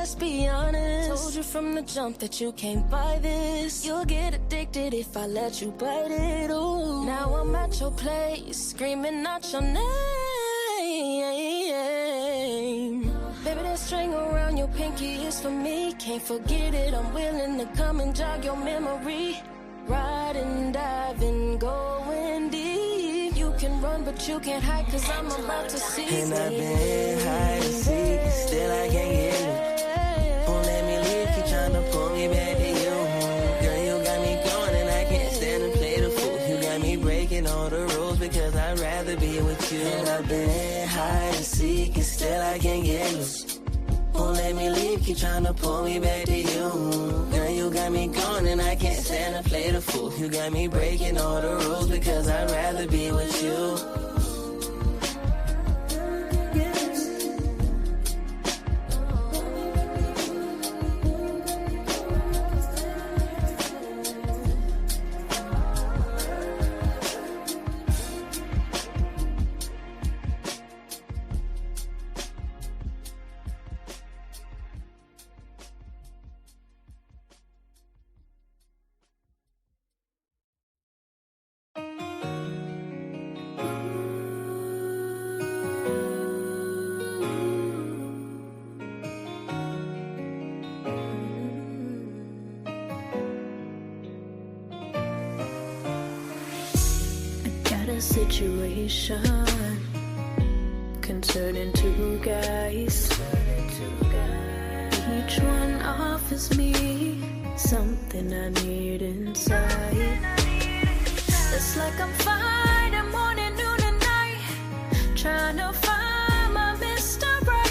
let's be honest. Told you from the jump that you can't buy this. You'll get addicted if I let you bite it. Ooh. Now I'm at your place, screaming out your name. Baby, that string around your pinky is for me. Can't forget it, I'm willing to come and jog your memory. Riding, diving, going deep. You can run, but you can't hide, cause I'm about to see. And I've been hide and seek, still I can't get you. Won't let me leave, keep trying to pull me back to you. Girl, you got me going and I can't stand to play the fool. You got me breaking all the rules because I'd rather be with you. And I've been hide and seek, and still I can't get you. Won't let me leave, keep trying to pull me back to you. Girl, you got me going and I can't stand to play the fool. You got me breaking all the rules because I'd rather be with you. Situation can turn into guys. Each one offers me something I need inside. It's like I'm fighting morning, noon, and night, trying to find my Mr. Right.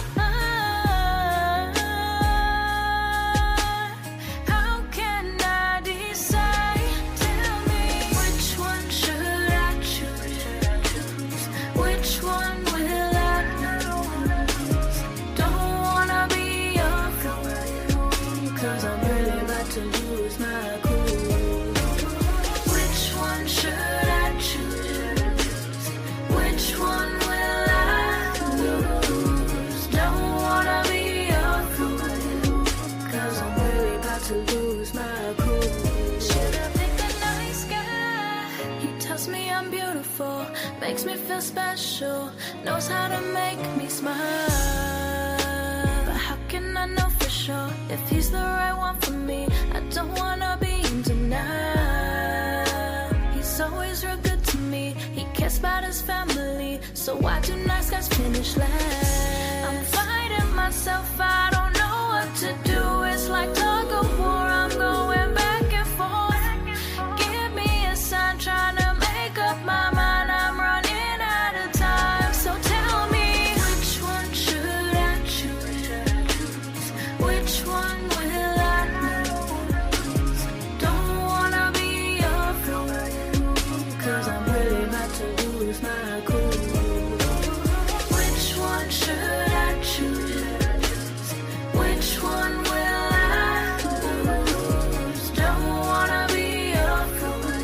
How can I decide? Tell me, which one should I choose? Which one will I lose? Don't wanna be your fool, cause I'm really about to lose my cool. Which one should I choose? Which one will I lose? Don't wanna be your fool, cause I'm really about to lose my cool. Should I pick a nice guy? He tells me I'm beautiful, makes me feel special, knows how to make me smile. But how can I know for sure if he's the right one for me? I don't wanna be in denial. He's always real good to me, he cares about his family, so why do nice guys finish last? I'm fighting myself, I don't know what to do. It's like tug of war, I'm going back and forth. Give me a sign, trying to make up my mind, I'm running out of time. So tell me, which one should I choose? Which one will I lose? Don't wanna be your fool, cause I'm really about to lose my cool. Which one should I choose? Which one will I lose? Don't wanna be your fool,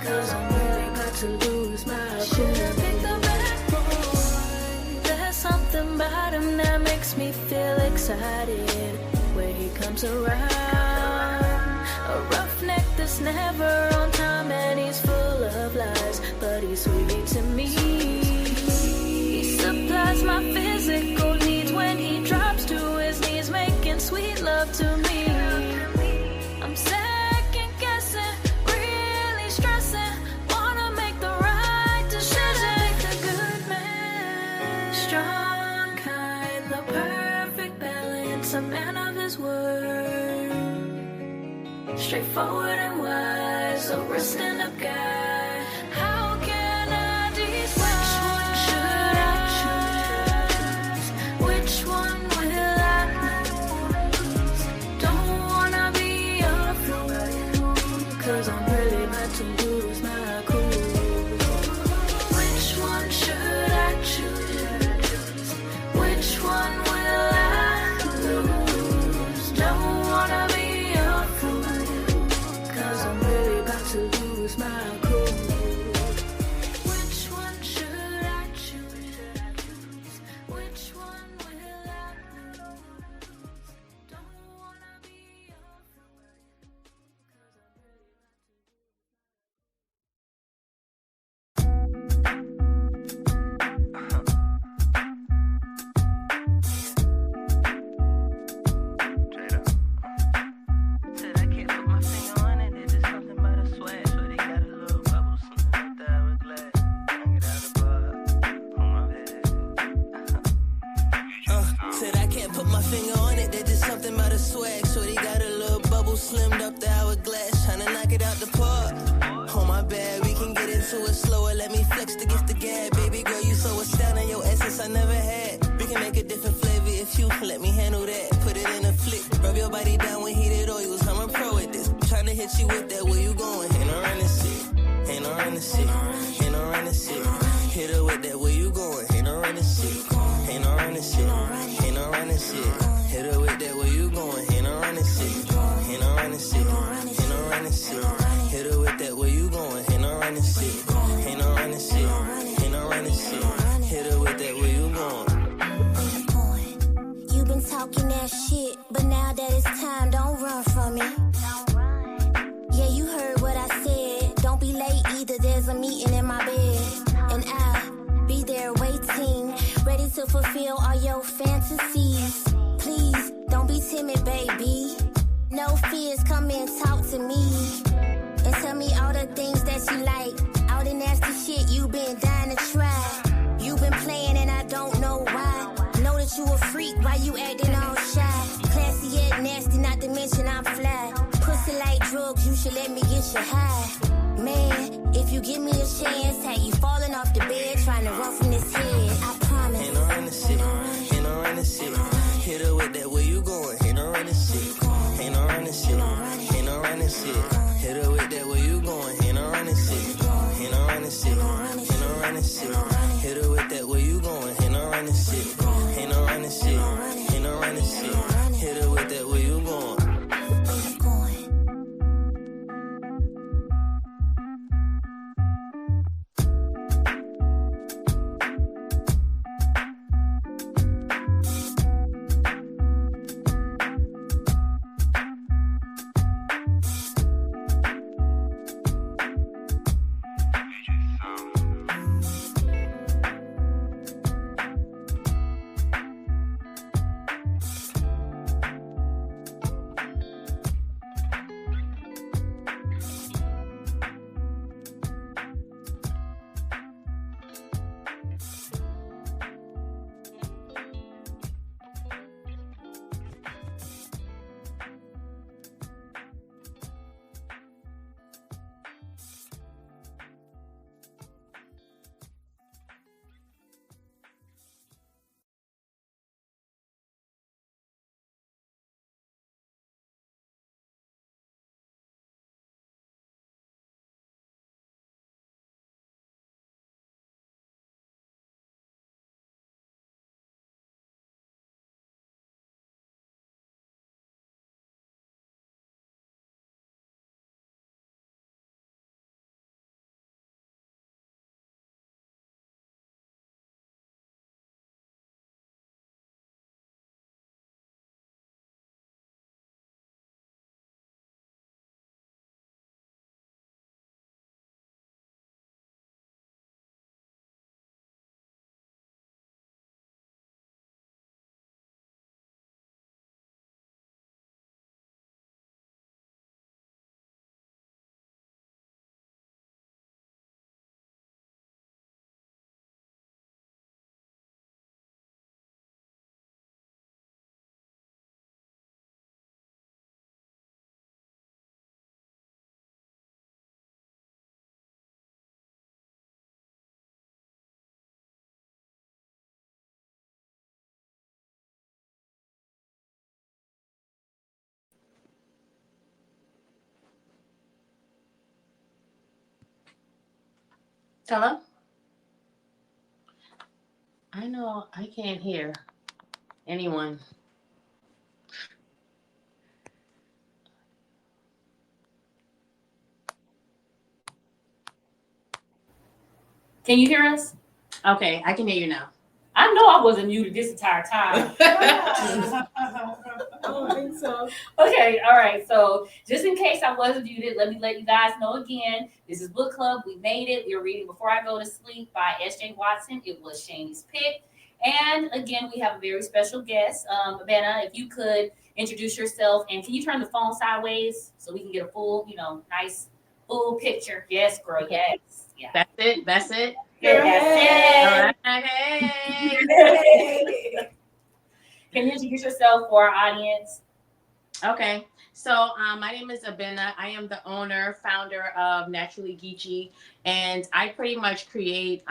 cause I'm really about to lose my cool. Should I pick the bad boy? There's something about him that makes me feel excited when he comes around. A roughneck that's never on time and he's full of lies, but he's sweet to me. He supplies my physical needs when he drops to his knees, making sweet love to me. I'm second guessing, really stressing, wanna make the right decision. Make the good man, strong, kind, the perfect balance, a man of his word, straightforward and wise, a real stand-up guy. How can I decide? Which one should I choose? Which one will I lose? Don't wanna be your fool, cause I'm really about to lose my cool. Which one should I choose? Which one will I lose? Don't wanna be your fool, cause I'm really about to lose my cool. Put my finger on it, there's just something about the swag. Shorty got a little bubble slimmed up the hourglass, tryna knock it out the park. Oh my bad, we can get into it slower. Let me flex to get the gab. Baby girl, you so astounding, your essence I never had. We can make a different flavor if you let me handle that. Put it in a flick, rub your body down with heated oils. I'm a pro at this. Tryna hit you with that, where you going? Ain't no running shit. Ain't no running shit. Ain't no running shit. Hit her with that, where you going? Ain't no running shit. Ain't no running shit. Ain't no running shit. Hit her with that, where you going? Ain't no running shit. Ain't no running shit. Ain't no running shit. Hit her with that, where you going? Ain't no running shit. Ain't no running shit. Ain't no running shit. Hit her with that, where you going? You been talking that shit, but now that it's time, don't run from me. Yeah, you heard what I said. Don't be late either, there's a meeting in my bed. And I'll be there waiting, ready to fulfill all your fantasies. Please, don't be timid, baby. No fears, come and talk to me. And tell me all the things that you like. All the nasty shit you been dying to try. You been playing and I don't know why. Know that you a freak, why you acting all shy? Classy yet nasty, not to mention I'm fly. Pussy like drugs, you should let me get you high. Man, if you give me a chance, have you falling off the bed trying to run from this head? I promise. Ain't no running shit. Ain't no running shit. Hit her with that, where you going? Ain't no running shit. Ain't no running shit. Ain't no running shit. Hit her with that, where you going? Ain't no running shit. Ain't no running shit. Ain't no running shit. Hit her with that, where you going? Ain't no running shit. Ain't no running shit. Ain't no running shit. Hit her with that, where you going? Hello? I know I can't hear anyone. Can you hear us? Okay, I can hear you now. I know I wasn't muted this entire time. I don't think so. Okay, all right. So just in case I wasn't muted, let me let you guys know again. This is Book Club. We made it. We were reading Before I Go to Sleep by S.J. Watson. It was Shani's pick. And again, we have a very special guest. Abena, if you could introduce yourself, and can you turn the phone sideways so we can get a full, nice full picture? Yes, girl. Yes. Yeah. That's it. That's it. That's it. All right. Hey. Can you introduce yourself for our audience? Okay. So my name is Abena. I am the owner, founder of Naturally Geechee, and I pretty much create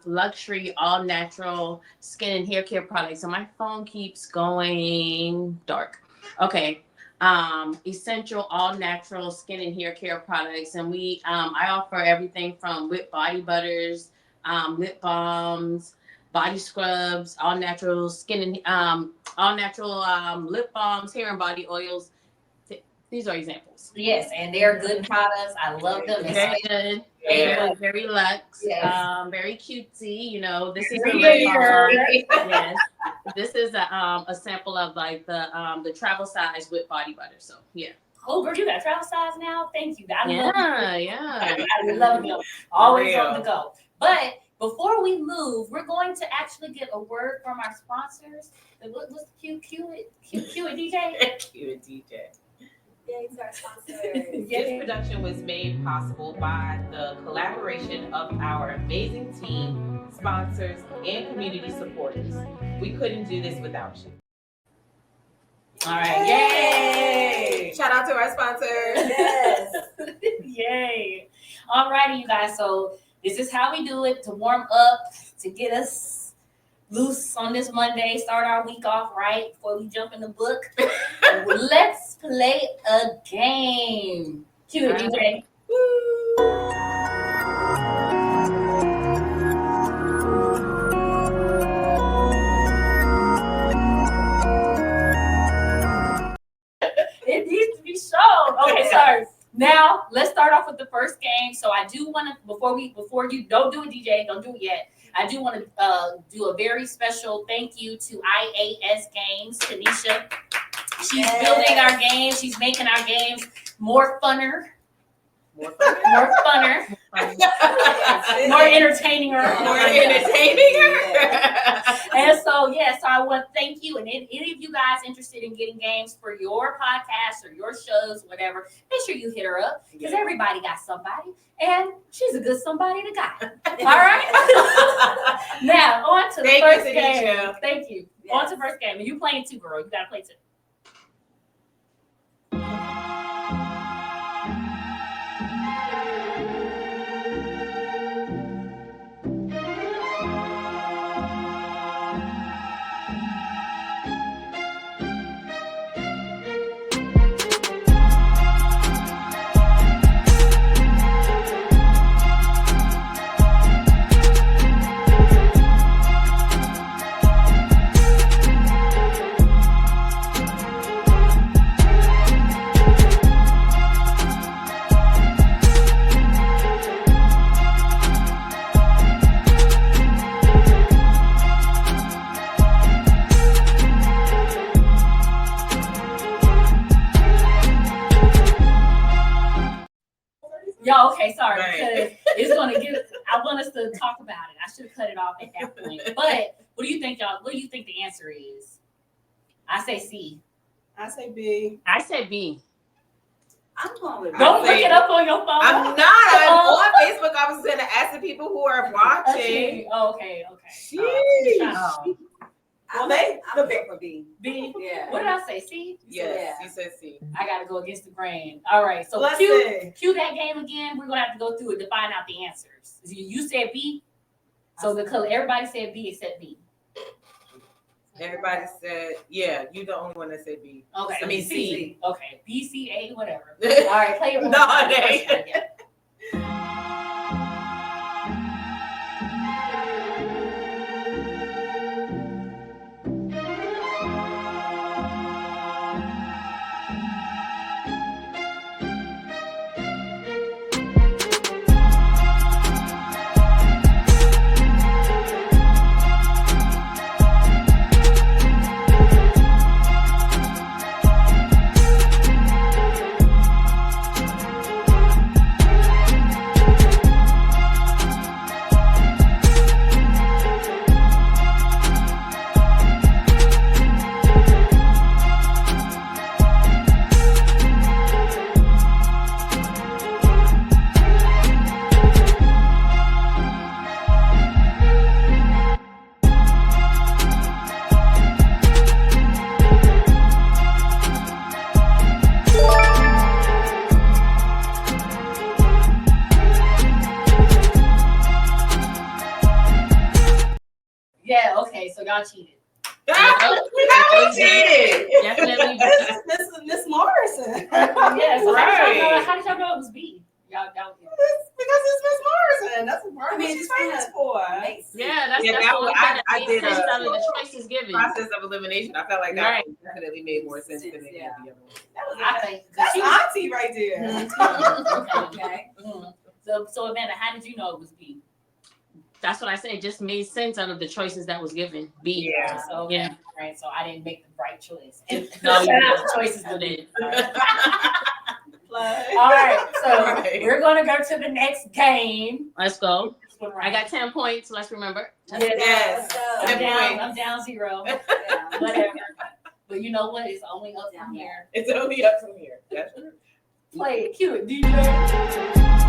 luxury, all natural skin and hair care products. So my phone keeps going dark. Okay. Essential, all natural skin and hair care products, and I offer everything from whipped body butters, lip balms, body scrubs, all natural skin and all natural lip balms, hair and body oils. These are examples. Yes, and they're good products. I love them. Very good. Yeah. Very luxe. Yes. Very cutesy. You know, this is a Very lip balm. good. Yes. This is a sample of like the travel size with body butter. So yeah. Oh, girl, you got travel size now? Thank you. I love Yeah. I love them. Always on the go. But before we move, we're going to actually get a word from our sponsors. What's the cute DJ? Cute DJ. Thanks, our sponsors. This production was made possible by the collaboration of our amazing team, sponsors, and community supporters. We couldn't do this without you. All right. Yay! Shout out to our sponsors. Yes. Yay. All righty, you guys. So this is how we do it to warm up, to get us loose on this Monday, start our week off right before we jump in the book. Let's play a game. Cue it, DJ. It needs to be shown. Okay, sorry. Now let's start off with the first game. So I do want to, before you don't do it, DJ, don't do it yet. I do want to do a very special thank you to IAS Games, Tanisha. She's building our games. She's making our games more funner. More funner. More entertaining. And so, so I want to thank you. And any of you guys interested in getting games for your podcasts or your shows, whatever, make sure you hit her up because everybody got somebody. And she's a good somebody to got. All right? Now, on to the first game. Thank you. Yes. On to the first game. And you playing too, girl. You got to play too. Okay, sorry, because it's gonna I want us to talk about it. I should have cut it off at that point. But what do you think, y'all? What do you think the answer is? I say C. I say B. I say B. I'm going with B. Don't look it up on your phone. I'm not. I'm on Facebook. I was gonna ask the people who are watching. Okay. I'm going for B. B? Yeah. What did I say? C? Yes, you said C. I got to go against the grain. All right. So cue that game again. We're going to have to go through it to find out the answers. You said B. So everybody said B except B. Everybody said, yeah, you're the only one that said B. Okay. I mean C. Okay. B, C, A, whatever. All right. Play it. No, y'all cheated. We never cheated. Definitely. Miss Morrison. Yes. Right. How did y'all know it was B? Y'all Because it's Miss Morrison. That's what part she's famous for. Yeah, that's Yeah, the that only was- thing I- that I made did sense a- out of the choices given. Process of elimination. I felt like that Right. one definitely made more sense than any of the other ones. I think That's she was, auntie right there. okay. So Amanda, how did you know it was B? That's what I said. It just made sense out of the choices that was given. B. Yeah. So Yeah. right. So I didn't make the right choice. No, you Shout out didn't. to choices You to did. All right. So Right. we're gonna go to the next game. Let's go. This one I right. got 10 points. Let's remember. Yes. I'm 10 down. points. I'm down 0. Whatever. But you know what? It's only up from here. It's only up from here. That's true. Play it. Cue it, DJ.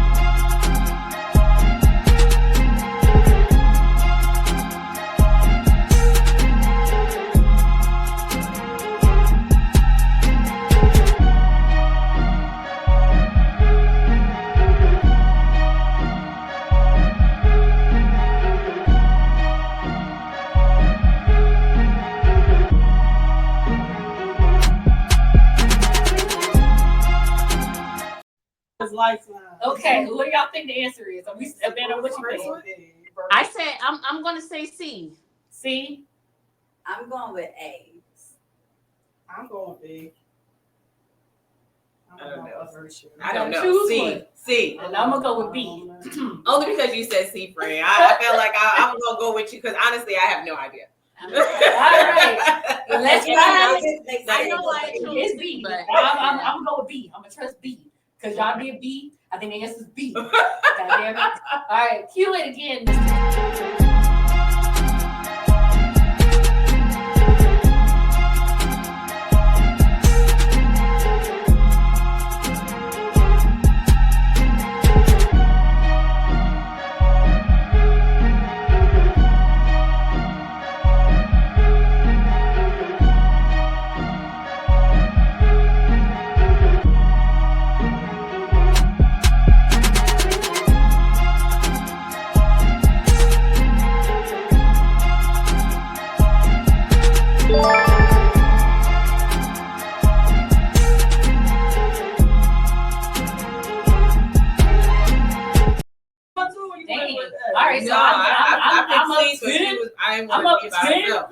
Lifeline. Okay, what do y'all think the answer is? Are we Amanda, what you think? I said I'm gonna say C. C? I'm going with A. I'm going big. I don't know. Version. I don't Gotta know. choose C. one. C. And I'm gonna go with B. Only because you said C, friend. I felt like I'm gonna go with you because honestly, I have no idea. All right. Let's ride. I know I chose It's C, B. but I'm gonna go with B. I'm gonna trust B. Because y'all did B. I think the answer is B. God damn it. All right, cue it again, Mr. Dang. All right, so No, I'm I up picked C, so 10. she was. I didn't I'm want up to be by 10. myself.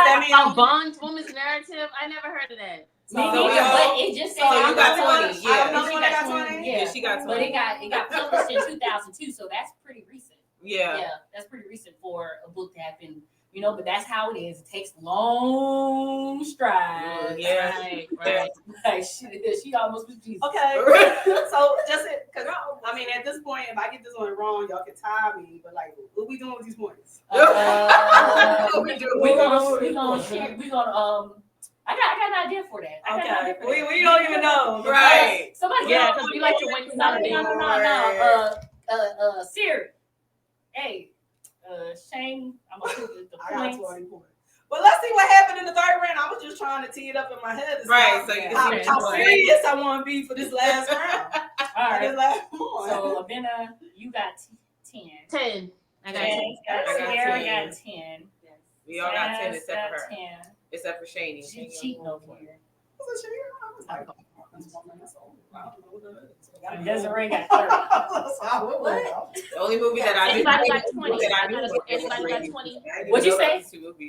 That mean a bondwoman's narrative. I never heard of that. Me So neither, we but all- it just said so you got 20, She yeah. Another one that got 20? Yeah, she got 20. but it got published in 2002, so that's pretty recent. Yeah. That's pretty recent for a book to have been, but that's how it is. It takes long strides. Yeah. Right. Like she almost was Jesus. Okay. So just because I mean at this point, if I get this one wrong, y'all can tie me. But like, what we doing with these points? We gonna share. We gonna I got an idea for that. I got an idea for that. We don't even know. Right. Somebody Yeah, else- because we like to win something. No. Siri. Hey, Shane. I'm gonna put the I got points. 20 points. But let's see what happened in the third round. I was just trying to tee it up in my head. Right, so you how, can see how the serious I want to be for this last round. All For this right. last one. So Abena, you got 10. 10. I got 10. Got I got Sierra 10. got 10. We all got 10 Jazz except for her. got 10. Except for Shani. She cheating over here. Was it Shania? I was like, Desiree got 30. What? The only movie that I Anybody knew. got 20? that I knew was Anybody got 20? What'd you say?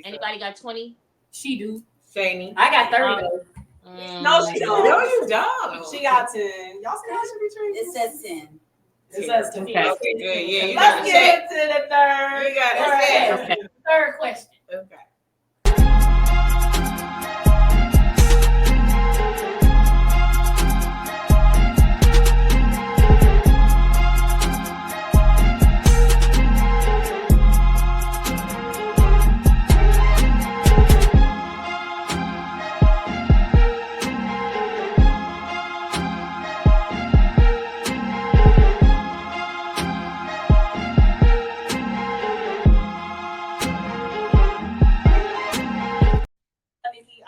Anybody got 20? She do. Shani. I got 30 though. No, she don't. No, you don't. She got 10. Y'all see how she be treated? It says 10. It says 10. Okay. Okay, good. Yeah, you got Let's to check. get to the third. You got to round. check. Okay. Third question. Okay.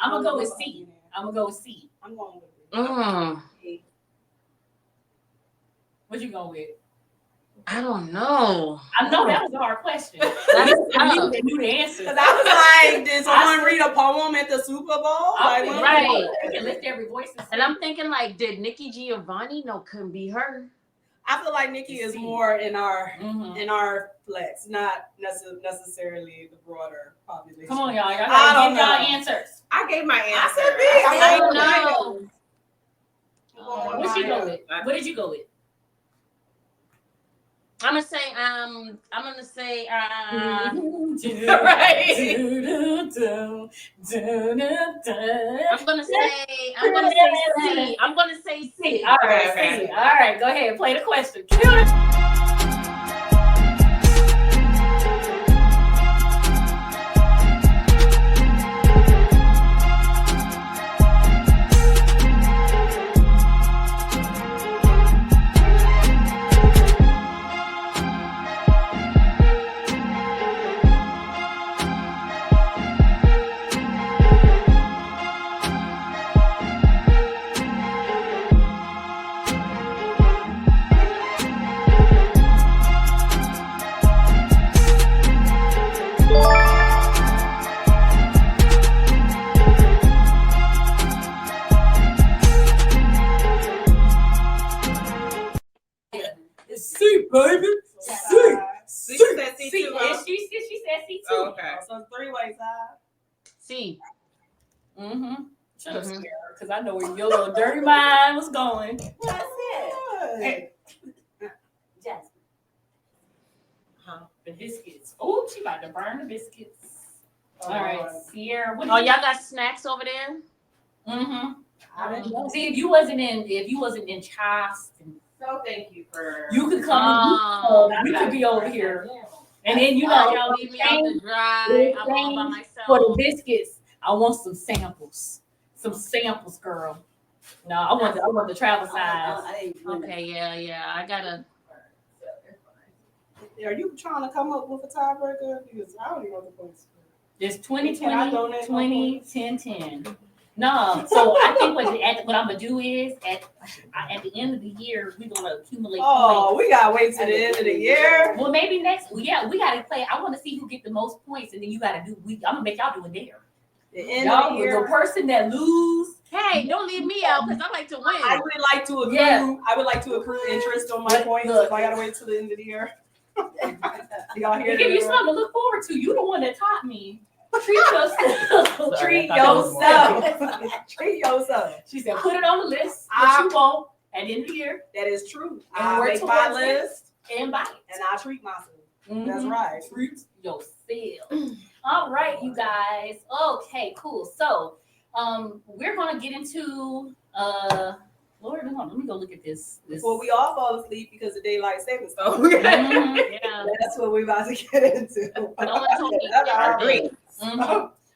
I'm gonna go with C. I'm gonna go with C. I'm going with it. Mm. What you going with? I don't know. I know that was a hard question. That's tough. They knew the answer. Because I was like, did someone read a poem at the Super Bowl? Like, right. You can lift every voice. And I'm thinking, like, did Nikki Giovanni? No, couldn't be her. I feel like Nikki is more in our flex, not necessarily the broader population. Come on, y'all. Y'all gotta give y'all answers. I gave my answer. I don't know. What you go with? What did you go with? I'm gonna say I'm gonna say right. I'm gonna say C. All right, All right, go ahead, play the question. C, baby. C. She said C too. She said C too. Oh, okay. So 3 ways out. C. Should have scared her because I know where your little dirty mind was going. What I said. Jazmin. The biscuits. Oh, she about to burn the biscuits. All right, Sierra. Oh, y'all got snacks over there? See, if you wasn't in Charleston, So thank you for. you could come. You could be over here, and then y'all leave me out to dry. I'm all by myself. For the biscuits, I want some samples. Some samples, girl. No, I want the travel size. Okay, yeah. I gotta. Are you trying to come up with a tiebreaker? Because I don't even know the points. It's 20, 20, 10, 10. No, so I think what I'm gonna do is at the end of the year we're gonna accumulate. Oh, we gotta wait till the end of the year. Well, maybe next. Yeah, we gotta play. I want to see who get the most points, and then you gotta do. I'm gonna make y'all do it there. The end of the year. The person that lose. Hey, don't leave me out because I like to win. I would like to accrue. Yeah. I would like to accrue interest on my points. If I gotta wait till the end of the year. Y'all hear? Give you something to look forward to. You the one that taught me. Treat yourself. Treat yourself. Treat yourself. She said, put it on the list. What you want at the end of the year. That is true. And I make my list and buy it. And I treat myself. That's right. Treat yourself. All right, you guys. Okay, cool. So, we're gonna get into Lord, let me go look at this. Before we all fall asleep because of daylight savings time. Yeah, that's what we're about to get into.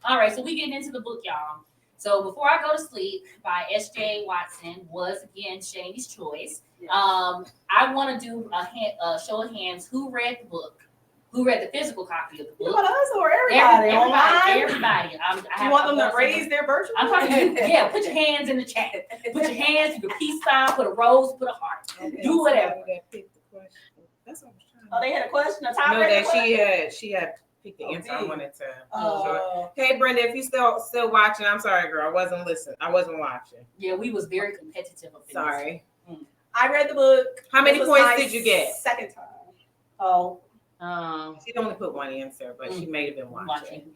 All right, so we getting into the book, y'all. So Before I Go to Sleep by S.J. Watson was again Shani's choice. I want to do a show of hands. Who read the book? Who read the physical copy of the book? You want us or everybody? Everybody. You want them to raise their virtue? I'm talking. Yeah, put your hands in the chat. Put your hands. You can peace sign. Put a rose. Put a heart. Do whatever. Oh, they had a question. No, that she had picked the answer. I wanted to. Hey, Brenda, if you still watching, I'm sorry, girl. I wasn't listening. I wasn't watching. Yeah, we was very competitive. Sorry. I read the book. How many points did you get? Second time. Oh. She only put one answer, but she may have been watching.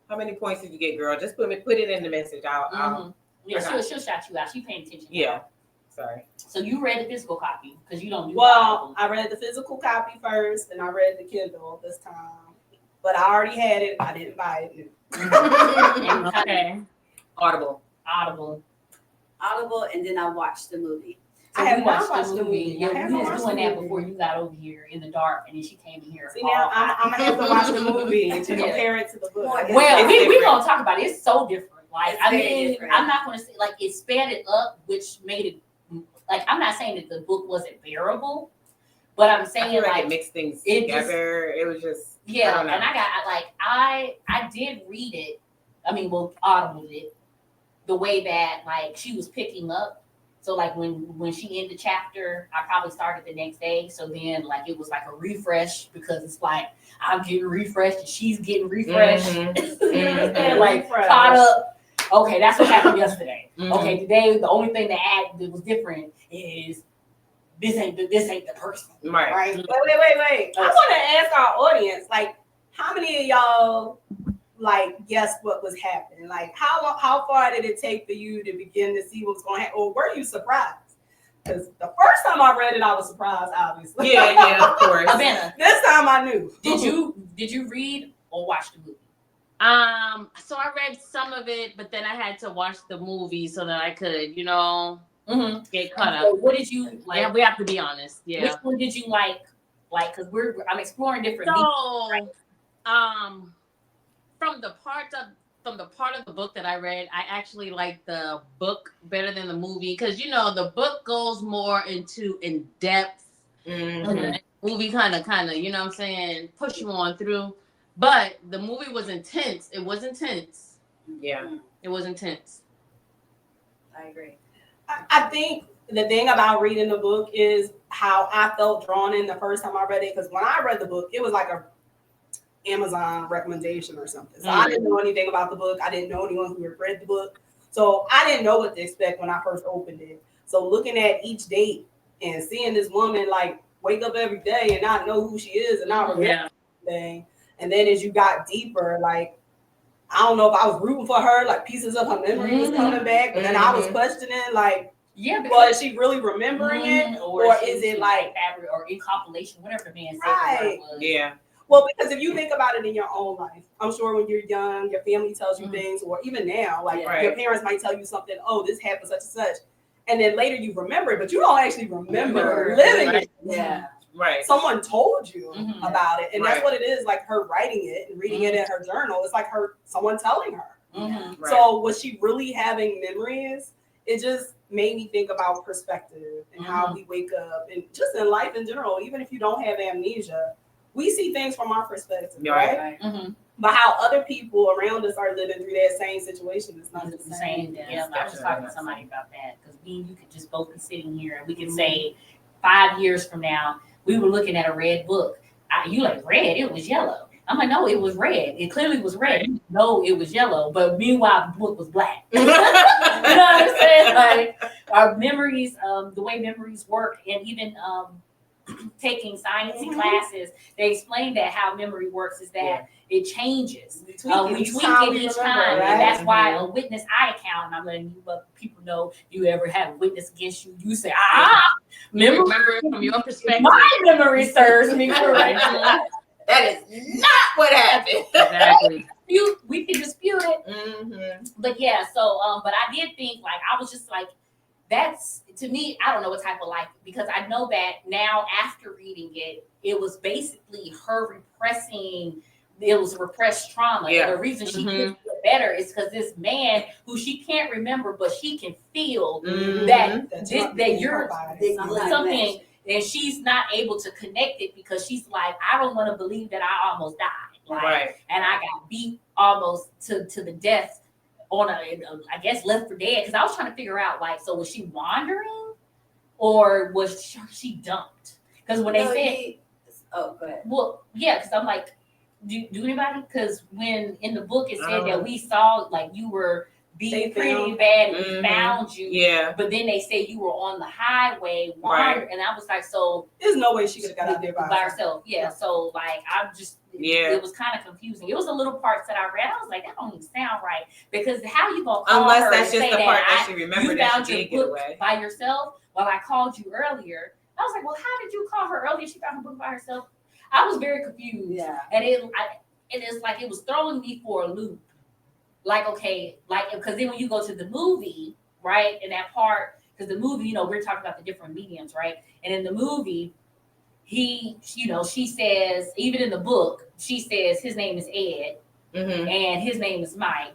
How many points did you get, girl? Just put it in the message. I'll she'll shout you out. She paying attention. Yeah. Sorry. So you read the physical copy because you don't do. Well, I read the physical copy first, and I read the Kindle this time. But I already had it. I didn't buy it. Okay. Audible, and then I watched the movie. So I have watched the movie. Yeah, we was doing that before you got over here in the dark, and then she came in here. See, now I'm gonna have to watch the movie to compare it to the book. Well, we gonna talk about it. It's so different. Like, I mean, I'm not gonna say like it sped it up, which made it like I'm not saying that the book wasn't bearable, but I'm saying like it mixed things together. It was just and I did read it. I mean, well, audible it the way that like she was picking up So like when she ended the chapter, I probably started the next day. So then like it was like a refresh because it's like I'm getting refreshed and she's getting refreshed. And like caught up. Okay, that's what happened yesterday. Okay, today the only thing that was different is this ain't the person. Right. Wait. I want to ask our audience, like, how many of y'all like guessed what was happening? Like, how far did it take for you to begin to see what was going to happen, or were you surprised? Because the first time I read it, I was surprised, obviously. Yeah, of course. This time I knew. Did you read or watch the movie? So I read some of it, but then I had to watch the movie so that I could, get caught up. So what did you like? Yeah, we have to be honest. Yeah. Which one did you like? Like, because I'm exploring different. So, from the part of the book that I read, I actually like the book better than the movie because the book goes more into in depth. The movie kind of, you know what I'm saying, push you on through. But the movie was intense. It was intense. Yeah. It was intense. I agree. I think the thing about reading the book is how I felt drawn in the first time I read it. Because when I read the book, it was like a Amazon recommendation or something. So I didn't know anything about the book. I didn't know anyone who had read the book. So I didn't know what to expect when I first opened it. So looking at each date and seeing this woman like wake up every day and not know who she is and not remember anything. And then as you got deeper, like, I don't know if I was rooting for her, like pieces of her memory was coming back, but then I was questioning, like, was she really remembering it? Or is it like fabric or in compilation, whatever the man said? Right. Yeah. Well, because if you think about it in your own life, I'm sure when you're young, your family tells you things, or even now, like your parents might tell you something, oh, this happened such and such. And then later you remember it, but you don't actually remember living it. Yeah. Right. Someone told you about it. And that's what it is, like her writing it and reading it in her journal. It's like someone telling her. So was she really having memories? It just made me think about perspective and how we wake up and just in life in general, even if you don't have amnesia, we see things from our perspective, right? But how other people around us are living through that same situation is not the same. Yeah, I was just talking to somebody about that because me and you could just both be sitting here and we could say 5 years from now, we were looking at a red book. You like red? It was yellow. I'm like, no, it was red. It clearly was red. No, it was yellow. But meanwhile, the book was black. You know what I'm saying? Like our memories, the way memories work, and even taking sciencey classes, they explain that how memory works is that it changes. We tweak it each time, right? And that's why a witness I account. And I'm letting people know you ever have a witness against you. You say, remember from your perspective. My memory serves me correct. That is not what happened. Exactly. We can dispute it. But yeah, so but I did think like I was just like, that's to me, I don't know what type of life, because I know that now after reading it, it was basically her repressing. It was repressed trauma. And the reason she could feel better is because this man who she can't remember, but she can feel that you're something, and she's not able to connect it because she's like, I don't want to believe that I almost died. Like, and I got beat almost to the death on I guess left for dead. Because I was trying to figure out, like, so was she wandering or was she dumped? Because when they said, go ahead. Well, yeah, because I'm like, do anybody? Because when in the book it said that we saw like you were beat pretty bad and we found you. Yeah. But then they say you were on the highway wandering, and I was like, so there's no way she could have got out there by herself. Yeah. So like I'm just it was kind of confusing. It was the little parts that I read. I was like, that don't even sound right. Because how you gonna call her that's and just say the part that she remembered you that found she your did get book away by yourself while I called you earlier? I was like, well, how did you call her earlier? She found her book by herself. I was very confused. Yeah. And it's like it was throwing me for a loop. Like, okay, like, because then when you go to the movie, right, in that part, because the movie, we're talking about the different mediums, right? And in the movie, she says, even in the book, she says his name is Ed and his name is Mike.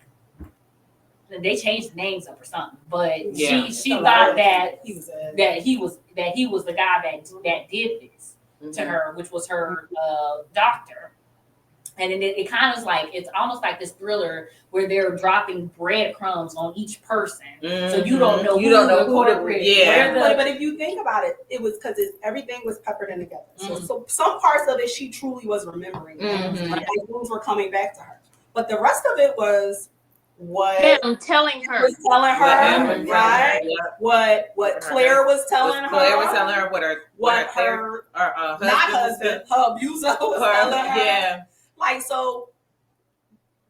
And they changed the names up or something, but she thought that he was the guy that did this to her, which was her doctor. And then it kind of like, it's almost like this thriller where they're dropping breadcrumbs on each person. So you don't know who to But if you think about it, it was because everything was peppered in together. So some parts of it, she truly was remembering. Like things were coming back to her. But the rest of it was I'm telling her. Right? What Claire was telling her. Claire was telling her what her husband, her abuser was telling her. Yeah. Like, so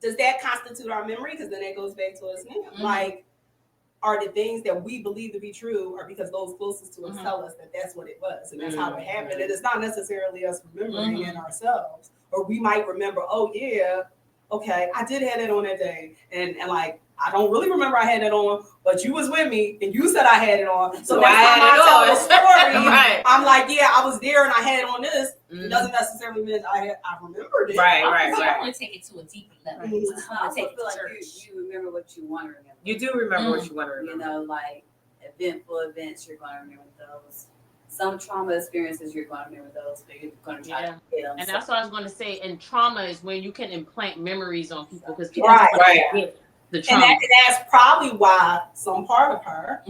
does that constitute our memory? Because then it goes back to us now. Like, are the things that we believe to be true, or because those closest to us tell us that that's what it was and that's how it happened? And it's not necessarily us remembering it ourselves. Or we might remember, oh yeah, okay, I did have that on that day. And like, I don't really remember I had it on, but you was with me and you said I had it on. So next time I tell the story, I'm like, yeah, I was there and I had on this. It doesn't necessarily mean I remembered it. I want to take it to a deeper level. I also feel like you remember what you want to remember. You do remember what you want to remember. You know, like eventful events, you're going to remember those. Some trauma experiences, you're going to remember those, but you're going to try to get them. And that's what I was going to say. And trauma is when you can implant memories on people because the trauma. And that's probably why some part of her,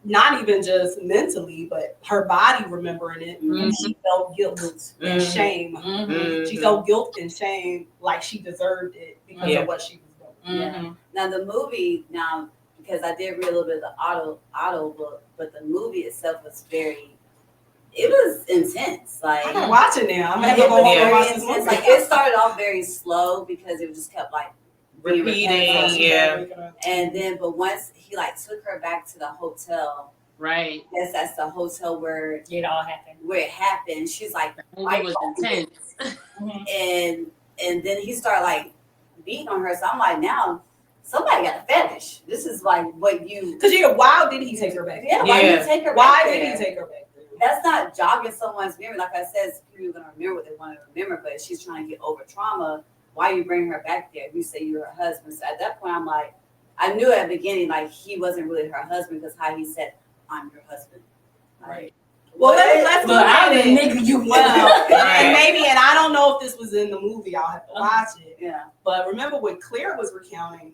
not even just mentally, but her body remembering it, and she felt guilt and shame. She felt guilt and shame like she deserved it because of what she was doing. Now the movie, because I did read a little bit of the auto book, but the movie itself was it was intense. Like, I'm watching now. I'm gonna have to go watch this movie. Like, it started off very slow because it just kept like repeating, and then but once he like took her back to the hotel, right? Yes, that's the hotel where it all happened. Where it happened, she's like, it was intense, and then he started like beating on her. So I'm like, now somebody got a fetish. This is like what you. Because why did he take her back? Why did he take her back? Why did he take her back? That's not jogging someone's memory. Like I said, people are gonna remember what they want to remember, but she's trying to get over trauma. Why you bring her back there? You say you're her husband. So at that point, I'm like, I knew at the beginning, like he wasn't really her husband because how he said, "I'm your husband." Right. Well, let's look at it. Nigga, you well, and maybe, and I don't know if this was in the movie. I'll have to watch it. Yeah. But remember when Claire was recounting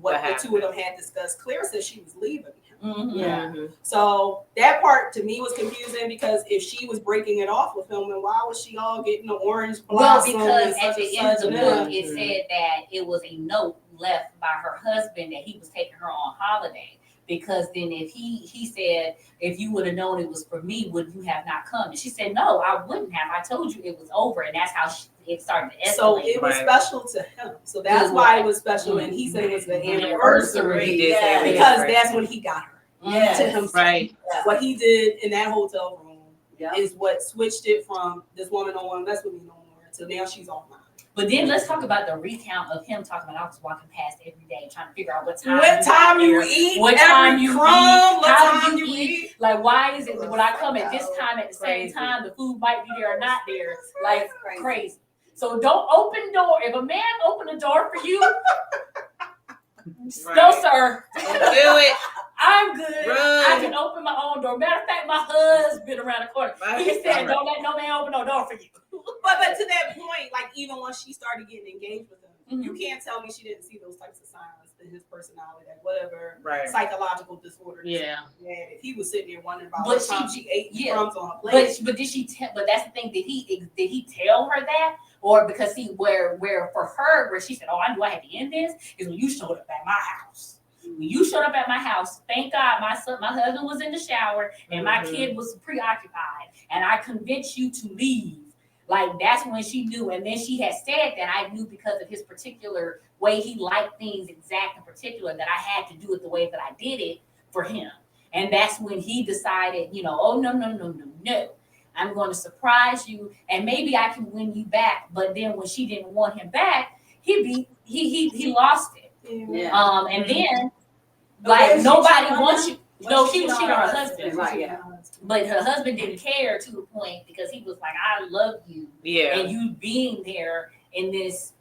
what the two of them had discussed? Claire said she was leaving him. So that part to me was confusing because if she was breaking it off with him, then why was she all getting the orange blossom? Well, because at the end of the book, it said that it was a note left by her husband that he was taking her on holiday. Because then if he said, if you would have known it was for me, would you have not come? And she said, no, I wouldn't have. I told you it was over. And that's how it started to escalate. So it was special to him. So that's why it was special. And he said it was the anniversary. Because that's when he got her to himself. Right. What he did in that hotel room is what switched it from this woman don't want to mess with me no more to now she's on mine. But then let's talk about the recount of him talking about I was walking past every day trying to figure out what time you eat, what time you eat, how you eat. Like, why is it that when I come at this time at the same time, the food might be there or not there? Like, crazy. So don't open door. If a man open the door for you, no, sir. Don't do it. I'm good. Run. I can open my own door. Matter of fact, my husband around the corner. He said, don't let no man open no door for you. But to that point, like even once she started getting engaged with him, you can't tell me she didn't see those types of signs in his personality, like whatever psychological disorder. If he was sitting there wondering about what time she ate crumbs on her plate. But did she tell? But that's the thing. Did he tell her that, or because where for her where she said, "Oh, I knew I had to end this," is when you showed up at my house. When you showed up at my house, thank God my husband was in the shower and my kid was preoccupied, and I convinced you to leave. Like, that's when she knew. And then she had said that I knew because of his particular way he liked things exact and particular that I had to do it the way that I did it for him. And that's when he decided, oh, no. I'm going to surprise you and maybe I can win you back. But then when she didn't want him back, he lost it. Yeah. And then like nobody wants you. No, she was cheating on her husband. Right, yeah. But her husband didn't care to the point because he was like, I love you. Yeah. And you being there in this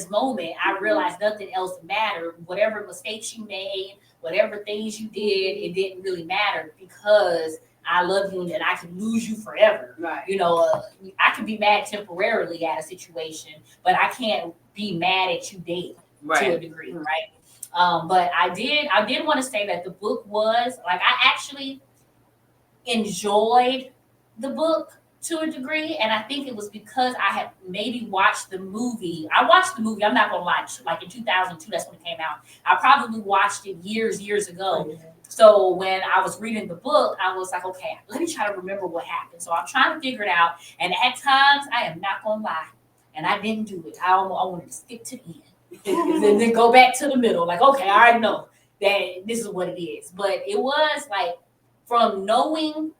moment, I realized nothing else mattered. Whatever mistakes you made, whatever things you did, it didn't really matter because I love you and that I can lose you forever. Right. You know, I can be mad temporarily at a situation, but I can't be mad at you daily to a degree, right? But I did want to say that the book was like, I actually enjoyed the book to a degree, and I think it was because I had maybe watched the movie. I watched the movie, I'm not gonna lie, like in 2002, that's when it came out. I probably watched it years ago. So when I was reading the book, I was like, okay, let me try to remember what happened. So I'm trying to figure it out. And at times, I am not gonna lie, and I didn't do it. I wanted to stick to the end and then go back to the middle. Like, okay, I already know that this is what it is. But it was like, from knowing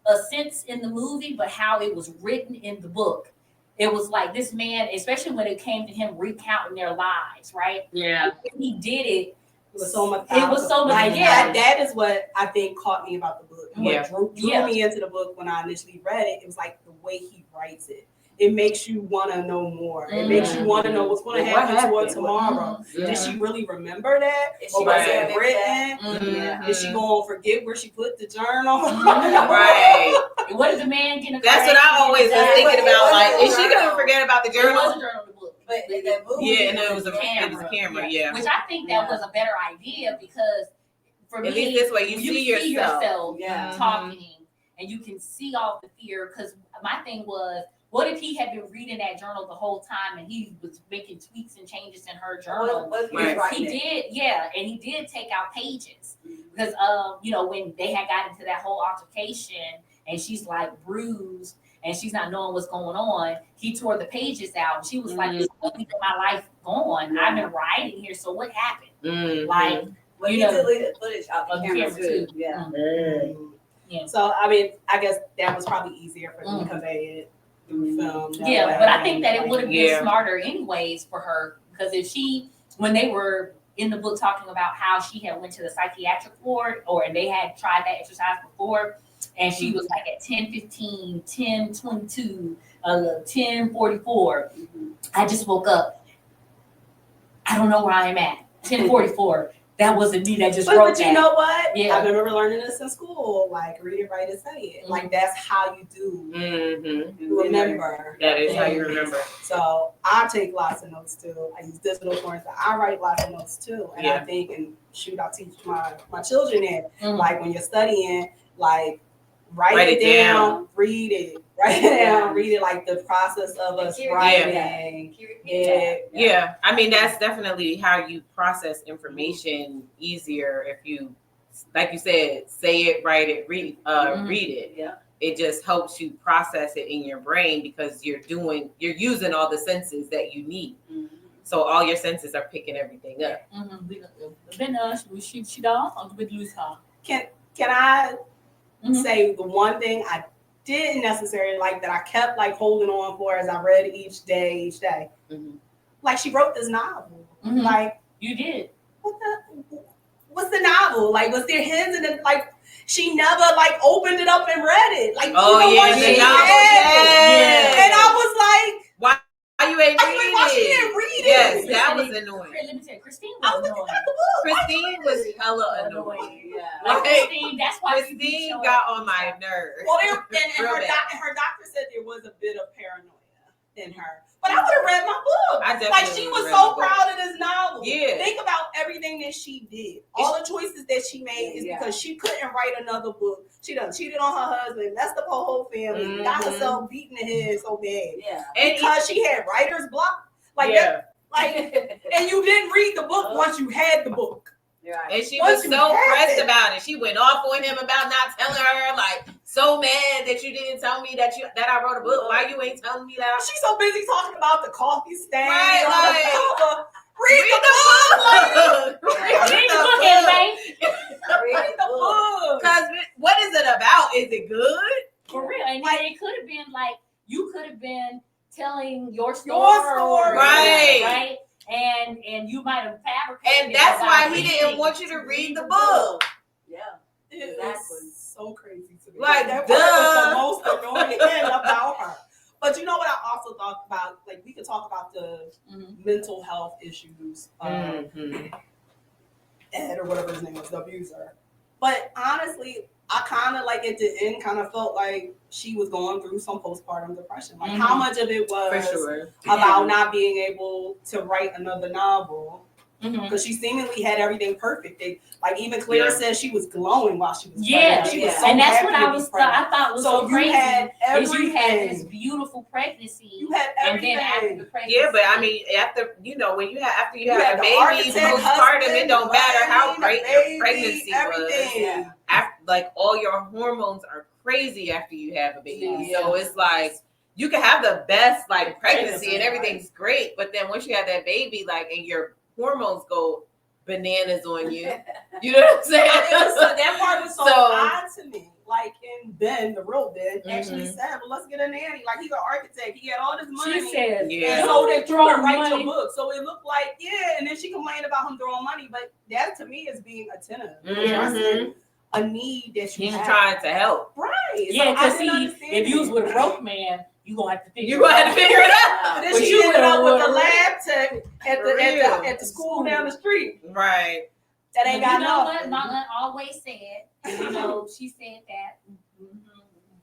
a sense in the movie, but how it was written in the book, it was like this man, especially when it came to him recounting their lives, right? Yeah. He did it. It was so much. It was so much. Like, Yeah. that is what I think caught me about the book. Yeah. What drew me into the book when I initially read it, it was like the way he writes it. It makes you want to know more. It makes you want to know what's going to happen to her tomorrow. Did she really remember that? Or was it written? Is she going to forget where she put the journal? Right. What is the man getting? That's what I always was thinking about. Like, is she going to forget about the It journal? was a journal in the book. But in that movie, Yeah, and it was a camera, yeah. Which I think that was a better idea, because for At me, least this way you see yourself. talking, and you can see all the fear. Because my thing was, what if he had been reading that journal the whole time and he was making tweaks and changes in her journal? He did, and he did take out pages. Because you know, when they had got into that whole altercation and she's like bruised and she's not knowing what's going on, he tore the pages out. And she was like, "This is my life gone. I've been writing here, so what happened?" Like, well, you deleted footage out the camera too. Yeah. Yeah. So I mean, I guess that was probably easier for them to convey it through film. Yeah, but I think that it would have been smarter anyways for her, because if she, when they were in the book talking about how she had went to the psychiatric ward, and they had tried that exercise before, and she was like at 10:15, 10:22, 10:44. I just woke up. I don't know where I am at. 10:44. That wasn't me that just wrote that. But you know what? Yeah. I remember learning this in school, like read it, write it, say it. Like that's how you do remember. That is how you remember. So I take lots of notes too. I use digital forms, but I write lots of notes too. And I think, and shoot, I teach my children that, like when you're studying, like write it down, read it. Write it down, read it, like the process of us writing. Yeah, I mean, that's definitely how you process information easier if you, like you said, say it, write it, read it. Yeah. It just helps you process it in your brain because you're using all the senses that you need. So all your senses are picking everything up. Can I say the one thing I didn't necessarily like that I kept like holding on for as I read each day. Like she wrote this novel. Like you did. What's the novel? Like was there hints in it? Like she never like opened it up and read it. Like the novel. And I was like, why you ain't read it? Why she didn't read it? Yes, that was annoying. Let me tell you, Christine I was was looking annoying. at the book. Christine was hella annoying. Like Christine, that's why Christine got on my nerves. Well, and her doctor said there was a bit of paranoia in her. But I would have read my book. Like she was so proud of this novel. Yeah. Think about everything that she did. All the choices that she made is because she couldn't write another book. She done cheated on her husband, messed up her whole family, got herself beaten in the head so bad. Yeah. Because she had writer's block. Like that, like and you didn't read the book once you had the book. Right. And she was so pressed about it. She went off on him about not telling her, like, so mad that you didn't tell me that I wrote a book. Why you ain't telling me that? She's so busy talking about the coffee stand. Right, like, read the book. Read the book, anyway. Read the book. Because what is it about? Is it good? For real. And it could have been like, you could have been telling your story. Right. And you might have fabricated. And that's why he didn't want you to read the book. Yeah. Exactly. So crazy to me. Like, that was the most annoying thing about her. But you know what I also thought about? Like, we could talk about the mental health issues of Ed, or whatever his name was, the abuser. But honestly, I kind of like at the end kind of felt like she was going through some postpartum depression. Like how much of it was about not being able to write another novel. Because she seemingly had everything perfect. Like even Claire said she was glowing while she was pregnant. She was so and that's what I thought was so crazy. You had everything. You had this beautiful pregnancy. You had everything. And then after the pregnancy. Yeah, but I mean, after after you have a baby, postpartum, it don't matter how great your pregnancy was. After, like all your hormones are crazy after you have a baby. Yeah. So it's like you can have the best like pregnancy and everything's great, but then once you have that baby, like and your hormones go bananas on you. You know what I'm saying? So that part was so odd to me. Like, and Ben, the real Ben, actually said, "Well, let's get a nanny." Like, he's an architect. He had all this money. She said, and so they threw her write your book. So it looked like, and then she complained about him throwing money. But that to me is being attentive. A need that she's trying to help. Right. Yeah, because if you was with a broke man, you're going to have to figure it out. But then she ended up with a lab tech at the school down the street. Right. That ain't got nothing. My aunt always said, she said that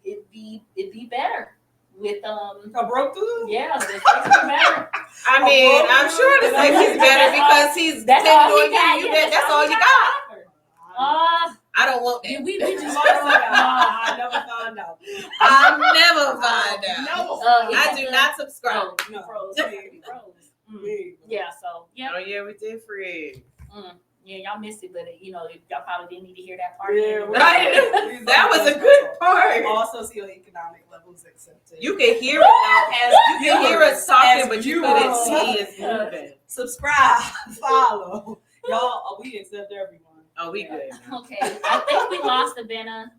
it'd be better with a broke dude. Yeah, it's better. I mean, I'm sure the sex is better because he's that's all he got. That's all you got. I don't want that. We just I never found out. I never find out. No, I do not subscribe. No. Yeah. So yeah. Oh yeah, we did free. Yeah, y'all missed it, but y'all probably didn't need to hear that part. Yeah, right. That was a good part. All socioeconomic levels accepted. You can hear it now. You can hear us talking, but you couldn't see us moving. Subscribe, follow. Y'all, we accept everyone. Oh, we good. Okay, I think we lost the Benna.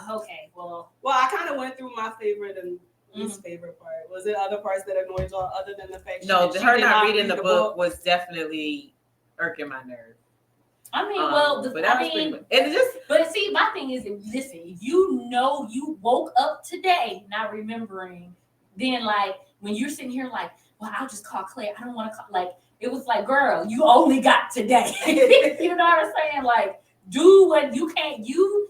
Okay, well, I kind of went through my favorite and least favorite part. Was it other parts that annoyed y'all other than the fact that her not reading the book was definitely irking my nerves. I mean, but see, my thing is, listen, if you woke up today not remembering, then like when you're sitting here like, well, I'll just call Claire. I don't want to call, like, it was like, girl, you only got today. You know what I'm saying? Like, do what you can't. You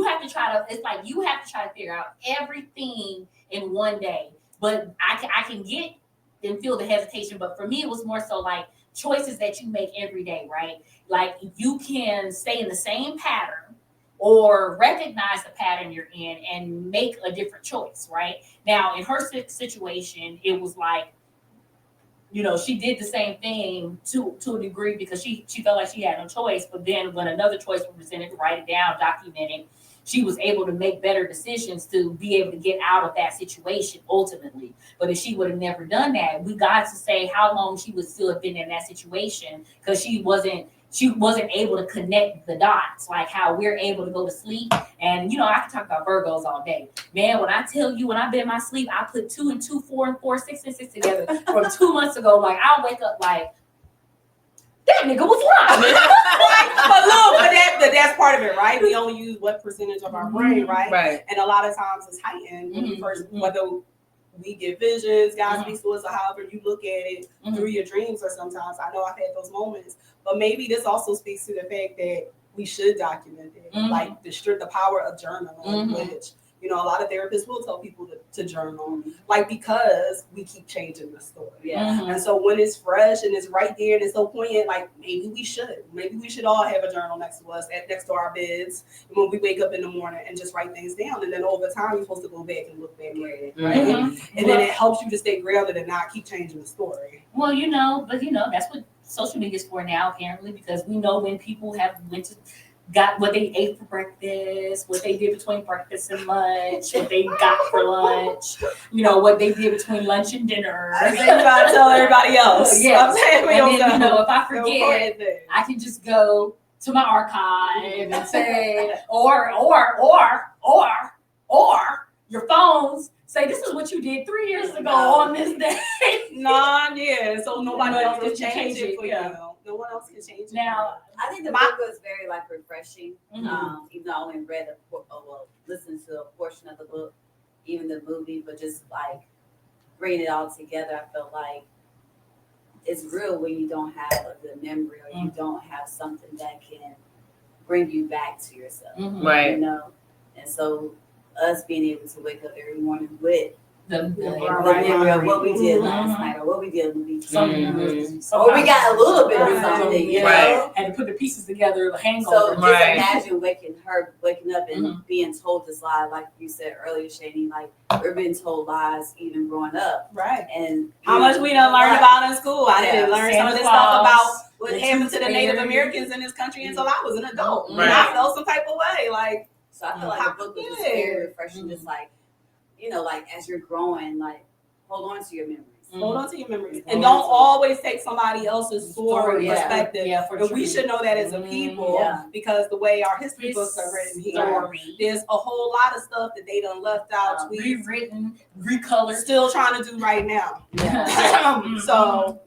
have to try to. It's like you have to try to figure out everything in one day. But I can get and feel the hesitation. But for me, it was more so like choices that you make every day, right? Like you can stay in the same pattern or recognize the pattern you're in and make a different choice, right? Now, in her situation, it was like, she did the same thing to a degree because she felt like she had no choice. But then when another choice was presented, to write it down, document it, she was able to make better decisions to be able to get out of that situation ultimately. But if she would have never done that, we got to say how long she would still have been in that situation because she wasn't able to connect the dots, like how we're able to go to sleep. And, I can talk about Virgos all day. Man, when I tell you, when I've been in my sleep, I put 2 and 2, 4 and 4, 6 and 6 together from 2 months ago. Like, I'll wake up like, that nigga was lying. But that's part of it, right? We only use what percentage of our brain, right? Right. And a lot of times it's heightened when you first, whether we get visions, God speaks to us, or however you look at it through your dreams, or sometimes I know I've had those moments. But maybe this also speaks to the fact that we should document it, like the power of journaling, which a lot of therapists will tell people to journal, like because we keep changing the story. And so when it's fresh and it's right there and it's so poignant, like maybe we should all have a journal next to us, next to our beds, when we wake up in the morning and just write things down. And then over time, you're supposed to go back and look back at it, right? And then it helps you to stay grounded and not keep changing the story. Well, but that's what social media is for now, apparently, because we know when people got what they ate for breakfast, what they did between breakfast and lunch, what they got for lunch, what they did between lunch and dinner. I think about to tell everybody else. Yeah. And then, if I forget, I can just go to my archive and say, or your phones say, this is what you did 3 years ago on this day. So nobody else can change it for you. No one else can change it. Now, I think the book was very refreshing. Even though I only listened to a portion of the book, even the movie, but just bringing it all together, I felt like it's real when you don't have a good memory or you don't have something that can bring you back to yourself. Right. You know? And so us being able to wake up every morning with the memory of what we did last night or what we did the week before. Or we got a little bit of something, you know? And to put the pieces together, the hangover. So just imagine waking up and being told this lie, like you said earlier, Shani, like we're being told lies even growing up. Right. And how much we done learned about in school. I didn't learn some of this stuff about what happened to the Native Americans in this country until I was an adult. And I felt some type of way. Like, so I feel like the book was just very refreshing, just like, you know, like as you're growing, like hold on to your memories. Hold on to your memories. And don't always take somebody else's story perspective. And we should know that as a people because the way our history books are written here, there's a whole lot of stuff that they done left out, rewritten, recolored, still trying to do right now. So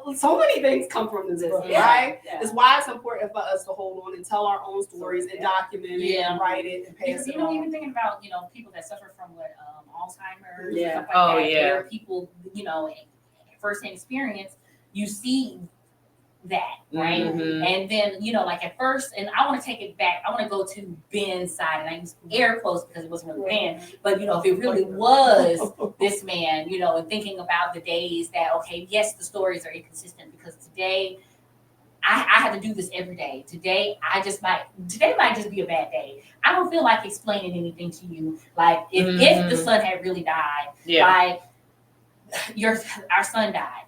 so many things come from this book, right? It's why it's important for us to hold on and tell our own stories and document it and write it and pass it on. Even thinking about, you know, people that suffer from Alzheimer's, stuff like that. There are people, you know, first-hand experience, you see that, right? And then, you know, like at first, and I want to take it back, I want to go to Ben's side, and I use air quotes because it wasn't really Ben, but, you know, if it really was this man, you know, and thinking about the days that, okay, yes, the stories are inconsistent because today, I have to do this every day. Today might just be a bad day. I don't feel like explaining anything to you. Like if the son had really died, like our son died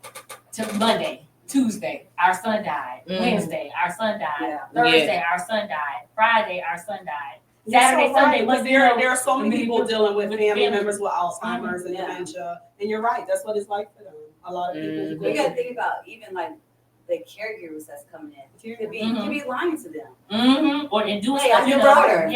to Monday, Tuesday, our son died. Wednesday, our son died. Thursday, our son died. Friday, our son died. Saturday, Sunday, but there are so many people dealing with family members with Alzheimer's and dementia, and you're right. That's what it's like for them. A lot of people. You got to think about even like the caregivers that's coming in. Could be lying to them. Or in doing I'm your daughter. I'm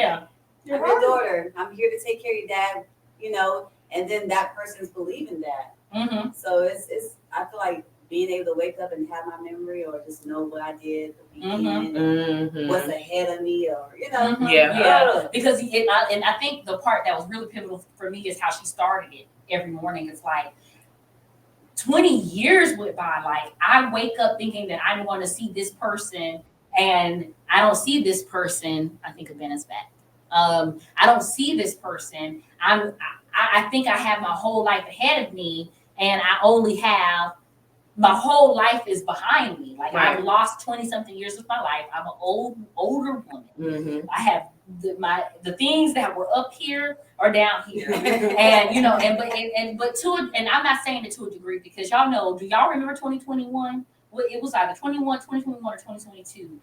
your daughter. I'm here to take care of your dad. You know, and then that person's believing that. So it's. I feel like being able to wake up and have my memory, or just know what I did the weekend, what's ahead of me, or you know, Because and I think the part that was really pivotal for me is how she started it every morning. It's like 20 years went by. Like I wake up thinking that I'm going to see this person, and I don't see this person. I think of Ben's back. I don't see this person. I think I have my whole life ahead of me, and I only have. My whole life is behind me. Like I've lost 20 something years of my life. I'm an older woman. I have the things that were up here are down here. And you know, and I'm not saying it to a degree because y'all know, do y'all remember 2021? Well, it was either 2021 or 2022.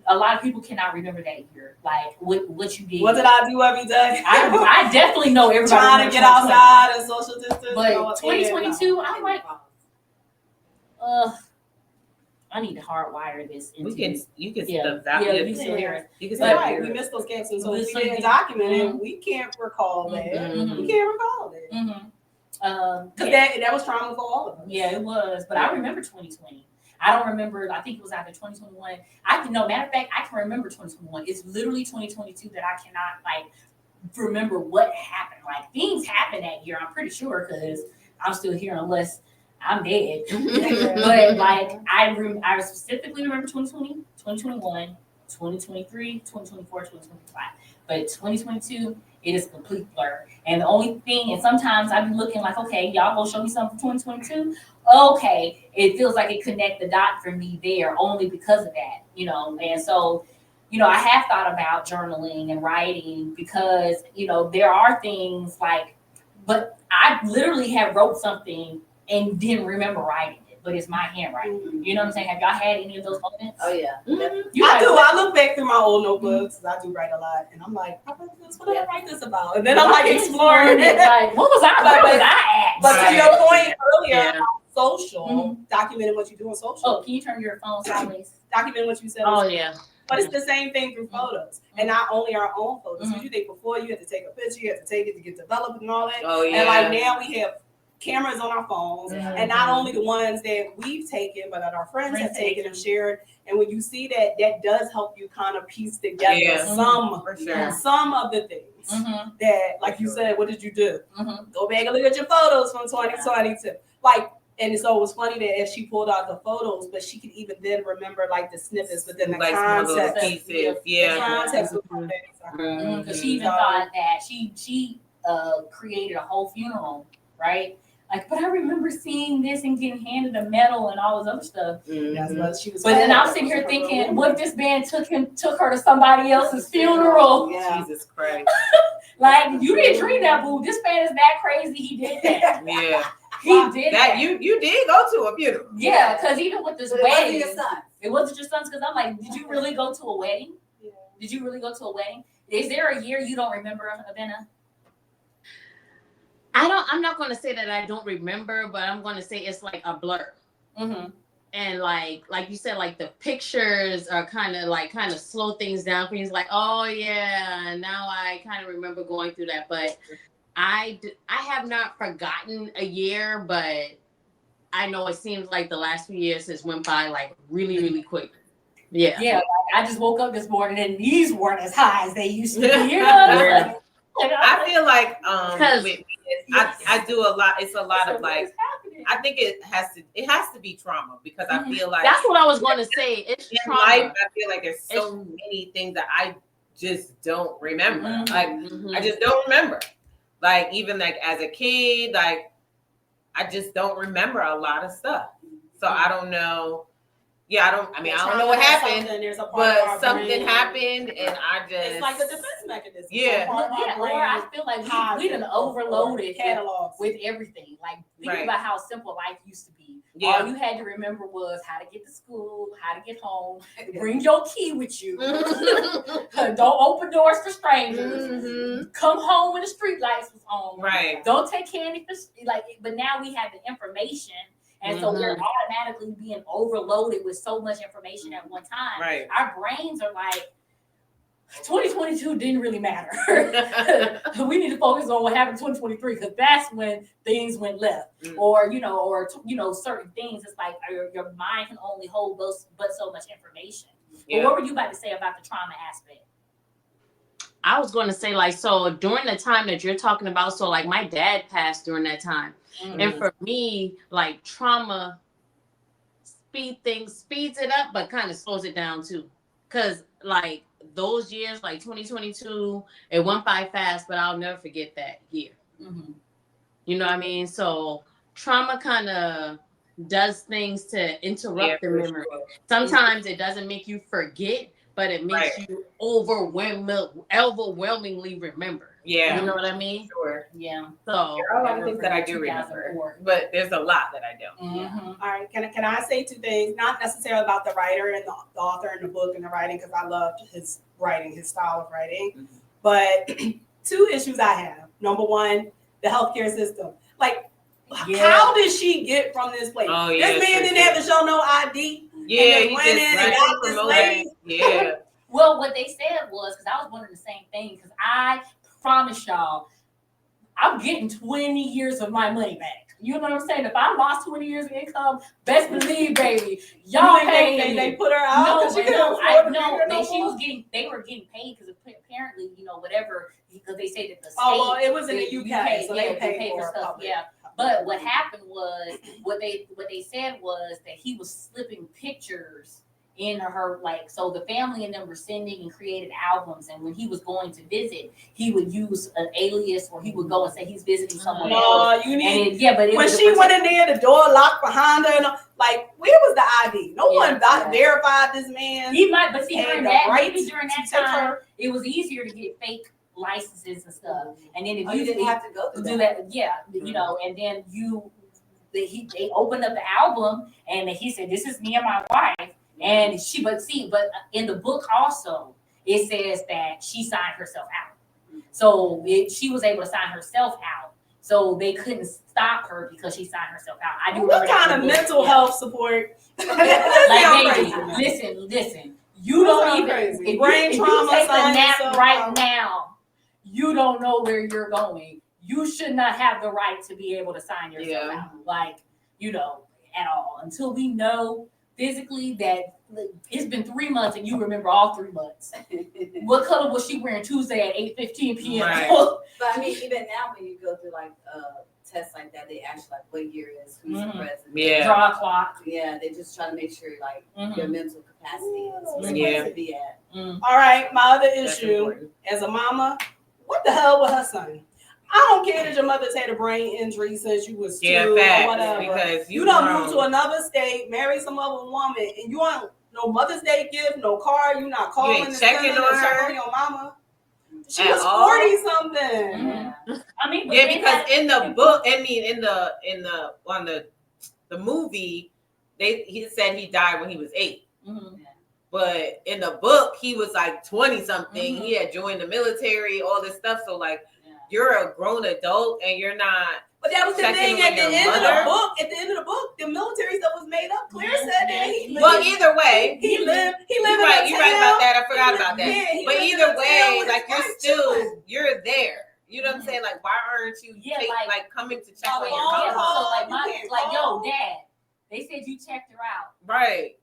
A lot of people cannot remember that year. Like what you did. What did I do every day? I definitely know everybody trying to get outside and social distance. But 2022, I'm like, I need to hardwire this. You can you can right. We missed those captions, so if we didn't document it, we can't recall that. We can't recall that. Because that was trauma for all of us. Yeah, it was. But I remember 2020. I don't remember. I think it was either 2021. Matter of fact, I can remember 2021. It's literally 2022 that I cannot like remember what happened. Like things happened that year. I'm pretty sure because I'm still here unless I'm dead. But like I specifically remember 2020, 2021, 2023, 2024, 2025. But 2022, it is a complete blur. And the only thing, and sometimes I be looking like, okay, y'all gonna show me something for 2022? Okay, it feels like it connect the dot for me there only because of that, you know. And so, you know, I have thought about journaling and writing because, you know, there are things like, but I literally have wrote something and didn't remember writing it, but it's my handwriting. You know what I'm saying? Have y'all had any of those moments? Oh yeah. I do. I look back through my old notebooks. I do write a lot, and I'm like, what did I write this about? And then I'm like exploring it. Like, what was I? What was I at? But to your point earlier, social, documenting what you do on social. Oh, can you turn your phone sideways? Documenting what you said. Oh yeah. But it's the same thing through photos, and not only our own photos. Because you think before you had to take a picture, you had to take it to get developed and all that. Oh yeah. And like now we have cameras on our phones, and not only the ones that we've taken, but that our friends have taken and shared. And when you see that, that does help you kind of piece together some of the things that, like you said, what did you do? Go back and look at your photos from 2022. Like And so it was funny that as she pulled out the photos, but she could even then remember like the snippets within the like some little context. pieces. Yeah. The context was because she even thought that she created a whole funeral, right? Like, but I remember seeing this and getting handed a medal and all this other stuff. That's she was. But then I'm sitting here thinking, what if this man took her to somebody else's funeral? Yeah. Jesus Christ. Like, you didn't dream that, boo. This man is that crazy. He did that. Yeah. He did that. You did go to a funeral. Yeah, because even with this wedding, It wasn't your son. it wasn't your son's. Because I'm like, did you really go to a wedding? Yeah. Did you really go to a wedding? Is there a year you don't remember, Abena? I'm not going to say that I don't remember, but I'm going to say it's like a blur. Mm-hmm. And like you said, like the pictures are kind of slow things down for you. It's like, oh yeah, now I kind of remember going through that. But I have not forgotten a year, but I know it seems like the last few years has went by like really, really quick. Yeah. Yeah. Like, I just woke up this morning and these weren't as high as they used to be. You know? I feel like I do a lot. It's a lot of like. I think it has to be trauma because I feel like that's what I was going to say. It's in trauma. life. I feel like there's so many things that I just don't remember. Like I just don't remember. Like even like as a kid, like I just don't remember a lot of stuff. So I don't know. Yeah, I don't know what happened, but something happened, and I just. It's like a defense mechanism. Yeah, or I feel like we done overloaded catalogs with everything. Like think about how simple life used to be. Yeah. All you had to remember was how to get to school, how to get home, bring your key with you. Don't open doors for strangers. Come home when the street lights was on. Right. Don't take candy for but now we have the information. And so we're automatically being overloaded with so much information at one time. Right. Our brains are like, 2022 didn't really matter. We need to focus on what happened in 2023 because that's when things went left. Or certain things. It's like your mind can only hold but so much information. Yeah. But what were you about to say about the trauma aspect? I was going to say like, so during the time that you're talking about, so like my dad passed during that time. And for me, like trauma speeds it up, but kind of slows it down too. Cause like those years, like 2022, it went by fast, but I'll never forget that year. You know what I mean? So trauma kind of does things to interrupt the memory. Sure. Sometimes it doesn't make you forget, but it makes you overwhelmingly remember. Yeah. You know what I mean? Sure. Yeah. So there are a lot of things that I do remember, but there's a lot that I don't. All right. Can I say two things? Not necessarily about the writer and the author and the book and the writing, because I loved his writing, his style of writing. But two issues I have. Number one, the healthcare system. Like, how did she get from this place? Oh, yeah, this man didn't have to show no ID. Yeah, he went in and got this lady. Yeah. Well, what they said was, because I was wondering the same thing, because I promise y'all, I'm getting 20 years of my money back. You know what I'm saying? If I lost 20 years of income, best believe, baby, y'all pay. They put her out. No, she was getting. They were getting paid because apparently, whatever. Because they say that the state. Oh, well, it was in the UK, so they paid for stuff. Public. Yeah. But what happened was what they said was that he was slipping pictures in her, like, so the family and them were sending and created albums, and when he was going to visit, he would use an alias, or he would go and say he's visiting someone else. You need, but when she went in there, the door locked behind her, and like, where was the ID? No one verified this man. He might, but see, during that time, it was easier to get fake licenses and stuff, and then if you didn't have to go through do that, and then they opened up the album, and he said, "This is me and my wife." And but in the book also, it says that she signed herself out. So she was able to sign herself out. So they couldn't stop her because she signed herself out. I do. What kind of mental health support? Like, baby, listen. You don't even if brain trauma. Take a nap right now. You don't know where you're going. You should not have the right to be able to sign yourself out. Like, at all, until we know physically that it's been 3 months and you remember all 3 months. What color was she wearing Tuesday at 8:15 p.m.? Right. But I mean, even now when you go through like tests like that, they ask like what year is, who's the president. Yeah. Draw a clock. Yeah, they just try to make sure like your mental capacity is where Yeah. you to be at. All right, my other That's issue important. as a mama, what the hell with her son? I don't care that your mother's had a brain injury since you was 2 or facts, whatever. because You done moved to another state, married some other woman, and you want no Mother's Day gift, no card. You not calling ain't and checking sending on and checking her on your mama. She at was all? 40 something. Yeah. I mean, but Yeah, then because that- in the book, I mean, in the on the movie, he said he died when he was 8. But in the book, he was like 20 something. He had joined the military, all this stuff. So like, you're a grown adult and you're not. But that was the checking thing on at the your end of mother. the book. At the end of the book, the military stuff was made up. Claire said that he Well, lived. either way, He lived. He lived. you're right. in a You're right town. about that. I forgot about that. Yeah, he But lived in either a town way, with like his you're wife still chilling. you're there. You know what I'm saying? Like, why aren't you Yeah, like coming to check a on your phone Yeah, mom? call. so like You my can't like call. yo, Dad, they said you checked her out. Right.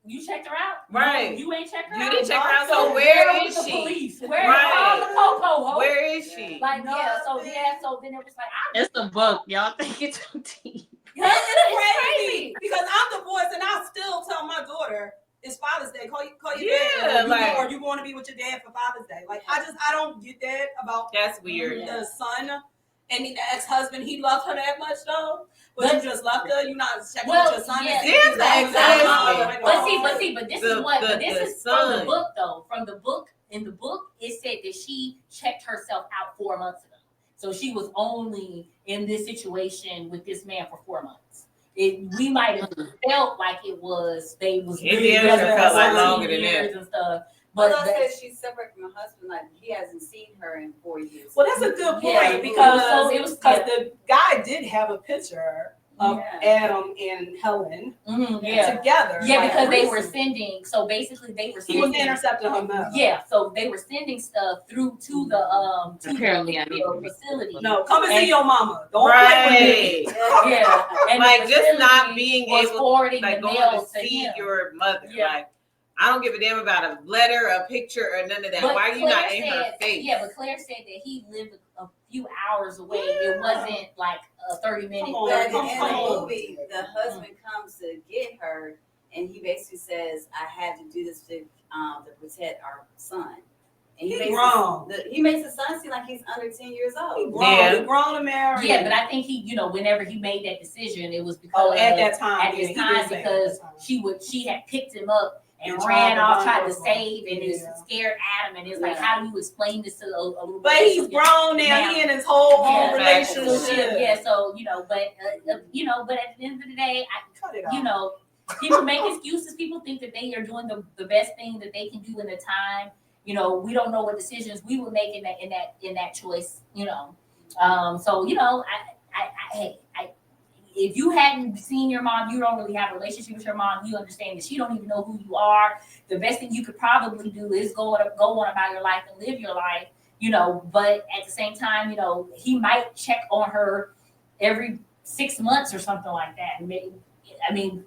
You checked her out? Right. No, you ain't checked her You out. didn't check her out. So So where with is the she? police? Where Right. all the po-po ho? Where is she? Like yeah, so Nothing. so then it was like It's the book. Y'all think it's too deep. it's Crazy because I'm divorced and I still tell my daughter it's Father's Day. Call your Yeah, dad. like- Or you want to be with your dad for Father's Day? Like I don't get that about That's weird. the son and the ex-husband. He loved her that much though, but you just left her. You not checking with your son. yeah. to see There's if he's the always ex-husband. around. But this The- is what. the- But this the is from the son. book, though. From the book, in the book, it said that she checked herself out 4 months ago. So she was only in this situation with this man for 4 months. We might have felt like it was they was Indiana together felt for like 14 longer than years that. and stuff. But But I said she's separate from her husband. Like he hasn't seen her in 4 years. Well, that's a good point Yeah, because so it was- the guy did have a picture of Adam and Helen yeah, together. yeah, like, because they were recently. sending. So basically, they were He was sending. intercepting her mail. Yeah, so they were sending stuff through to the Apparently, I need to facility. No, come and see And- your mama. Don't play with me. Right. Yeah, and the Like just facility not being was able forwarding like the going mail to see him. your mother. Yeah. Like I don't give a damn about a letter, a picture, or none of that. But Why are you Claire not in her said- face? Yeah, but Claire said that he lived a few hours away. It wasn't like a 30-minute. Come on, But come in on. the movie, the husband comes to get her, and he basically says, "I had to do this to protect our son." And He makes grown. he makes the son seem like he's under 10 years He old. grown. Yeah. He grown and married. Yeah, but I think he, whenever he made that decision, it was because at that time. at yeah, this he time did say at because that time. she had picked him up and And ran tried to off, run tried to over. save, and it's Yeah. scared Adam, and it's like, Yeah. how do you explain this to a little But boy? he's grown now. Now. He in his whole Yeah, own exactly. relationship. So but at the end of the day, Cut it off. people make excuses. People think that they are doing the best thing that they can do in the time. We don't know what decisions we would make in that choice. If you hadn't seen your mom, you don't really have a relationship with your mom. You understand that she don't even know who you are. The best thing you could probably do is go on about your life and live your life. But at the same time, he might check on her every 6 months or something like that.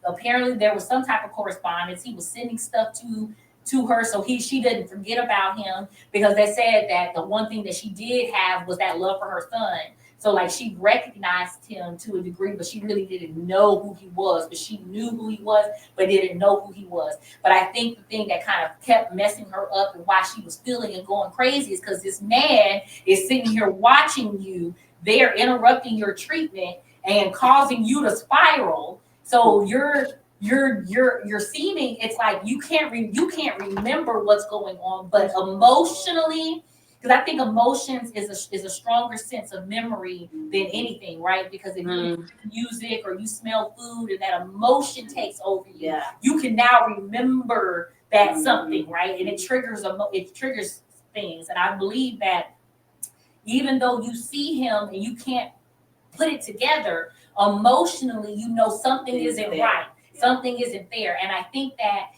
Apparently there was some type of correspondence. He was sending stuff to her so she didn't forget about him, because they said that the one thing that she did have was that love for her son. So like she recognized him to a degree, but she really didn't know who he was. But she knew who he was, but didn't know who he was. But I think the thing that kind of kept messing her up and why she was feeling and going crazy is because this man is sitting here watching you. They're interrupting your treatment and causing you to spiral. So you're seeming, it's like you can't remember what's going on, but emotionally. Because I think emotions is a stronger sense of memory than anything, right? Because if you hear music or you smell food and that emotion takes over you, you can now remember that something, right? And it triggers things. And I believe that even though you see him and you can't put it together, emotionally, something isn't right. Something isn't there. And I think that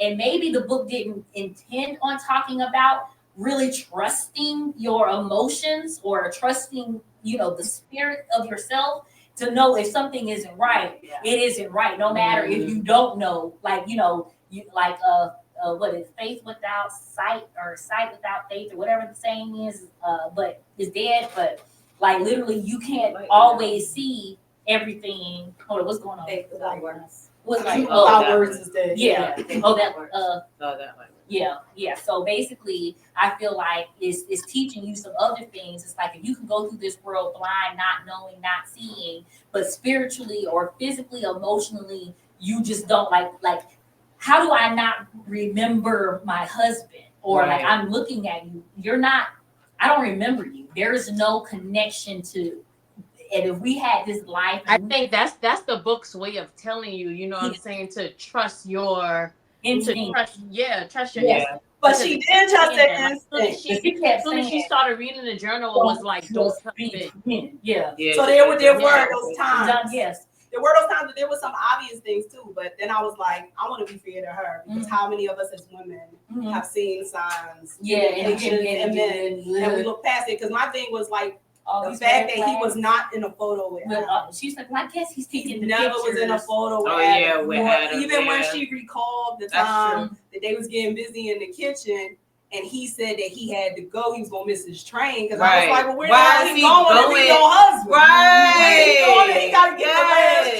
and maybe the book didn't intend on talking about really trusting your emotions or trusting, the spirit of yourself to know if something isn't right, it isn't right. No matter if you don't know, what is faith without sight or sight without faith or whatever the saying is, but is dead. But Like literally, you can't always see everything. Hold on, what's going on? What's like? Words is dead. Yeah. Oh, that. that one. Yeah. So basically, I feel like it's teaching you some other things. It's like if you can go through this world blind, not knowing, not seeing, but spiritually or physically, emotionally, you just don't like. How do I not remember my husband? Or like I'm looking at you, you're not. I don't remember you. There is no connection to. And if we had this life, I think that's the book's way of telling you. You know what I'm saying? To trust your instinct. Trust your instinct. But she did trust that instinct. As soon as she started reading the journal, it was like, don't trust it. Yeah. So there were those times. Yes. There were those times that there were some obvious things too, but then I was like, I want to be fair to her because how many of us as women have seen signs? And we look past it. Because my thing was like the fact that he was not in a photo with her. She's like, well, I guess he's taking the never pictures. Was in a photo with Adam. Even when she recalled the time that they was getting busy in the kitchen. And he said that he had to go. He was gonna miss his train because I was like, "Well, where is he going? If he's your husband, right? He gotta get the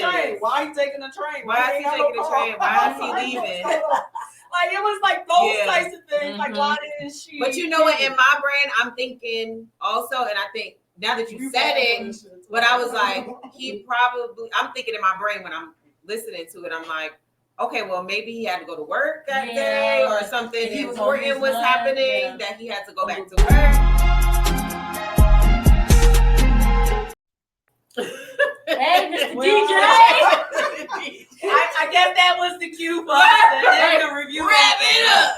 last train. Why he taking the train? Why is he taking the train? Why is he leaving?" Like it was like those types of things. Like why didn't she? But you know what? In my brain, I'm thinking also, and I think now that you said it, but I was like, I'm thinking in my brain when I'm listening to it, I'm like, okay, well, maybe he had to go to work that day or something important was happening that he had to go back to work. Hey, Mr. DJ! I guess that was the cue for us to review. Wrap it up!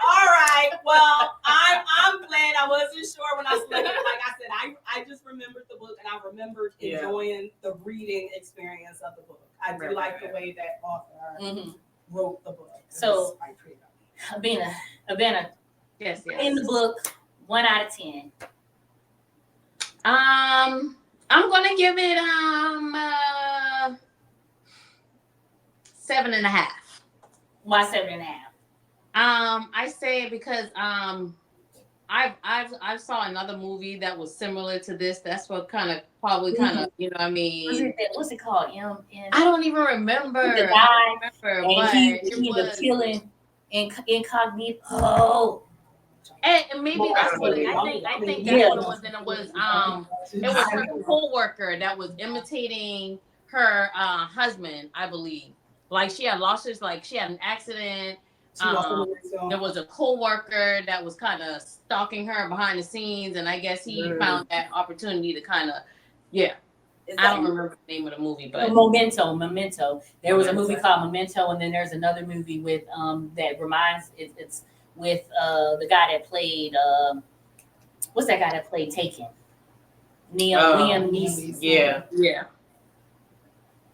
All right. Well, I'm glad. I wasn't sure when I slept. Like I said, I just remembered the book and I remembered enjoying the reading experience of the book. I do like the way that author wrote the book. So, Abena, yes. In the book, 1 out of 10. I'm gonna give it 7.5. Why 7.5? I say it because I saw another movie that was similar to this. That's what kind of you know what I mean. What's it called? I don't even remember. The guy, but he ended up killing incognito. And maybe that's what I think that's what it was. And it was her co-worker that was imitating her husband, I believe. Like she had losses, like she had an accident. There was a co-worker that was kind of stalking her behind the scenes, and I guess he found that opportunity to kind of, I don't remember the name of the movie, but Memento. There was a movie called Memento, and then there's another movie with that reminds it's with the guy that played what's that guy that played Taken? Liam Neeson. Yeah.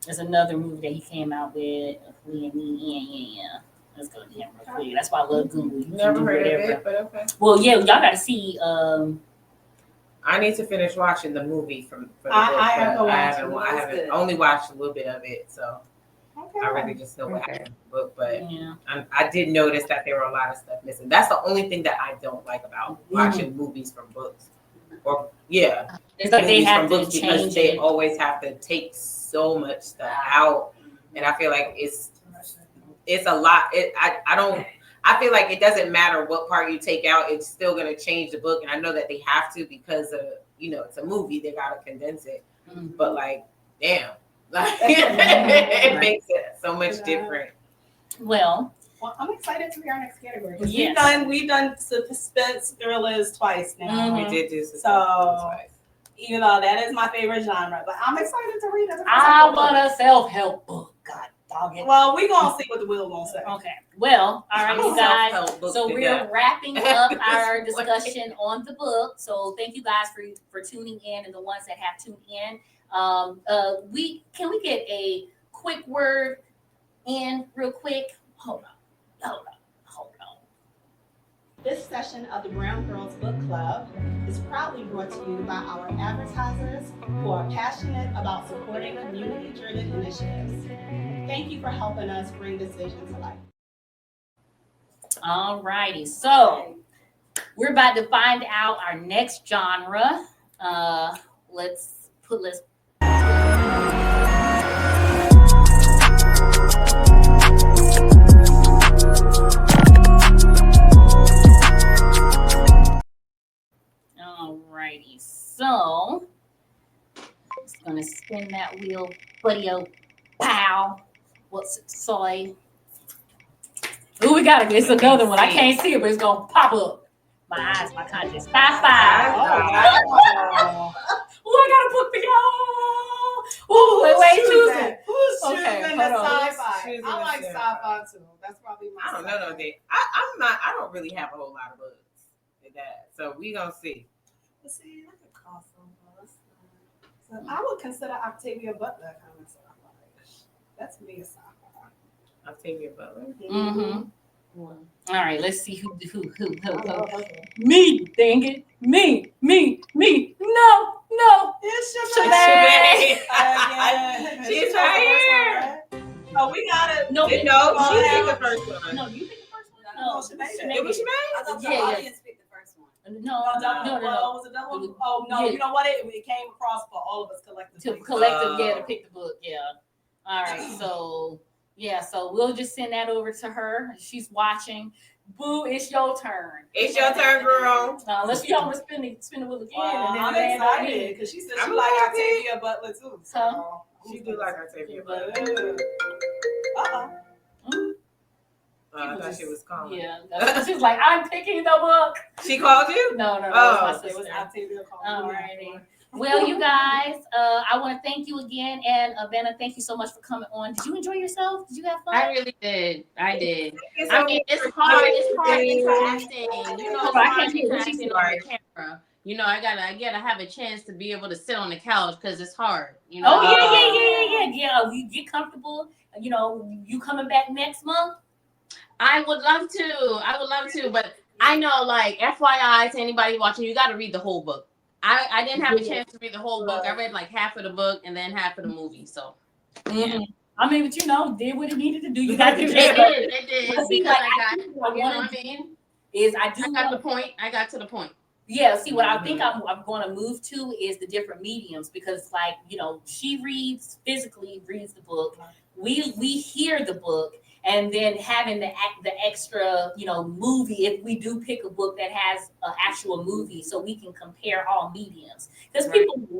There's another movie that he came out with Liam Neeson. Yeah. Let's go to him real quick. That's why I love Google. Never heard of it, but okay. Well, yeah, y'all got to see. I need to finish watching the movie for the book. I haven't only watched a little bit of it, so I really just know what happened in the book. But I did notice that there were a lot of stuff missing. That's the only thing that I don't like about watching movies from books. Or it's like they have to change because they always have to take so much stuff out, and I feel like it's a lot. I feel like it doesn't matter what part you take out, it's still going to change the book. And I know that they have to because of, it's a movie, they got to condense it. But like, damn, it makes it so much different. Well, I'm excited to hear our next category. Yes. We've done suspense Grlz twice now. We did do suspense twice. Even though that is my favorite genre, but I'm excited to read it. I want a self-help book. God dog it. Well, we're going to see what the Will going to say. Okay. Well, all right, you guys. So we're wrapping up our discussion on the book. So thank you guys for tuning in and the ones that have tuned in. Can we get a quick word in real quick? Hold on. This session of the BrwnGrlz Book Club is proudly brought to you by our advertisers who are passionate about supporting community-driven initiatives. Thank you for helping us bring this vision to life. All righty. So we're about to find out our next genre. Let's. Alrighty, so just gonna spin that wheel, buddy-o, pow. What's it say? Ooh, we got it. It's another one. I can't see it, but it's gonna pop up. My eyes, my conscience. High five. Oh, I gotta book the y'all. Ooh, wait, choose it. Who's Okay, choosing hold the on. sci-fi? I like sci-fi too. That's probably my. I don't know no day. I don't really have a whole lot of books in that, so we gonna see. But see, I could call some books. So I would consider Octavia Butler kind of sci-fi. That's me a sci-fi. Octavia Butler. Mm-hmm. All right, let's see who. Me, dang it. Me. No. It's Shamay. She's right here. Oh, we got it. No, she picked the first one. No, you picked the first one? No, Shamay. It was Shamay? I thought the Yeah. audience picked the first one. No. Well, was it that one? Oh no, Yeah. you know what? It came across for all of us collectively. To pick the book, yeah. All right, so we'll just send that over to her. She's watching. Boo, it's your turn. It's your turn, girl. Unless you want to spin the wheel again. Well, and I'm then excited because she said she I'm like happy. Octavia Butler too. So She do like Octavia Butler. I thought she was calling. Yeah, she's like, I'm picking the book. She called you? No, Oh, it was my sister. Octavia Alrighty. Well, you guys, I want to thank you again, and Benna, thank you so much for coming on. Did you enjoy yourself? Did you have fun? I really did. I did. It's I mean, it's hard. It's hard interacting. interacting. You know, it's I hard can't hear what she's interacting on the camera. You know, I gotta have a chance to be able to sit on the couch because it's hard. You know. Oh yeah. You get comfortable. You know, you coming back next month? I would love to, but I know, like, FYI to anybody watching, you got to read the whole book. I didn't have a chance to read the whole book. I read like half of the book and then half of the movie. So, yeah. I mean, but did what it needed to do. You got to do It did. Because Because I got the point. I got to the point. Yeah, see, what I think I'm going to move to is the different mediums because, like, you know, she physically reads the book. We hear the book, and then having the extra, you know, movie. If we do pick a book that has an actual movie, so we can compare all mediums because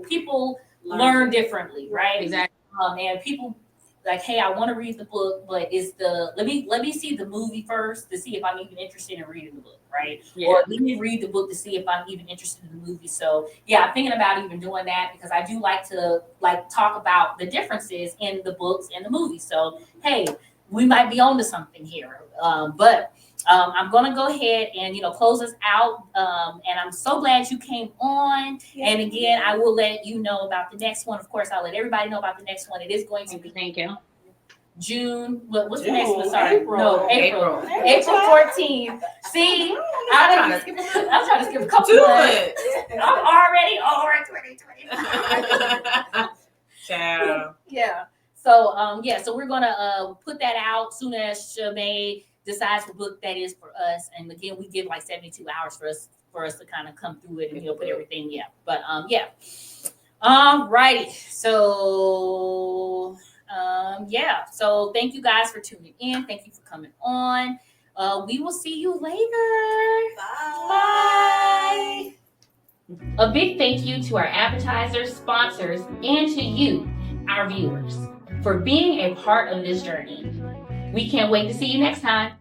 people learn differently, right? Exactly. And people. Like, hey, I want to read the book, but let me see the movie first to see if I'm even interested in reading the book, right? Yeah. Or let me read the book to see if I'm even interested in the movie. So yeah, I'm thinking about even doing that because I do like to talk about the differences in the books and the movies. So hey, we might be on to something here. But I'm gonna go ahead and close us out. And I'm so glad you came on. Yeah. And again, I will let you know about the next one. Of course, I'll let everybody know about the next one. It is going to be June. What's the next one? Sorry, April 14th. See, I'm trying to skip a couple months. I'm already over 2020. Ciao. Yeah. So so we're gonna put that out soon as Shamay decides what book that is for us. And again, we give like 72 hours for us to kind of come through it and put everything. Yeah. But righty. So so thank you guys for tuning in. Thank you for coming on. We will see you later. Bye. A big thank you to our advertisers, sponsors, and to you, our viewers, for being a part of this journey. We can't wait to see you next time.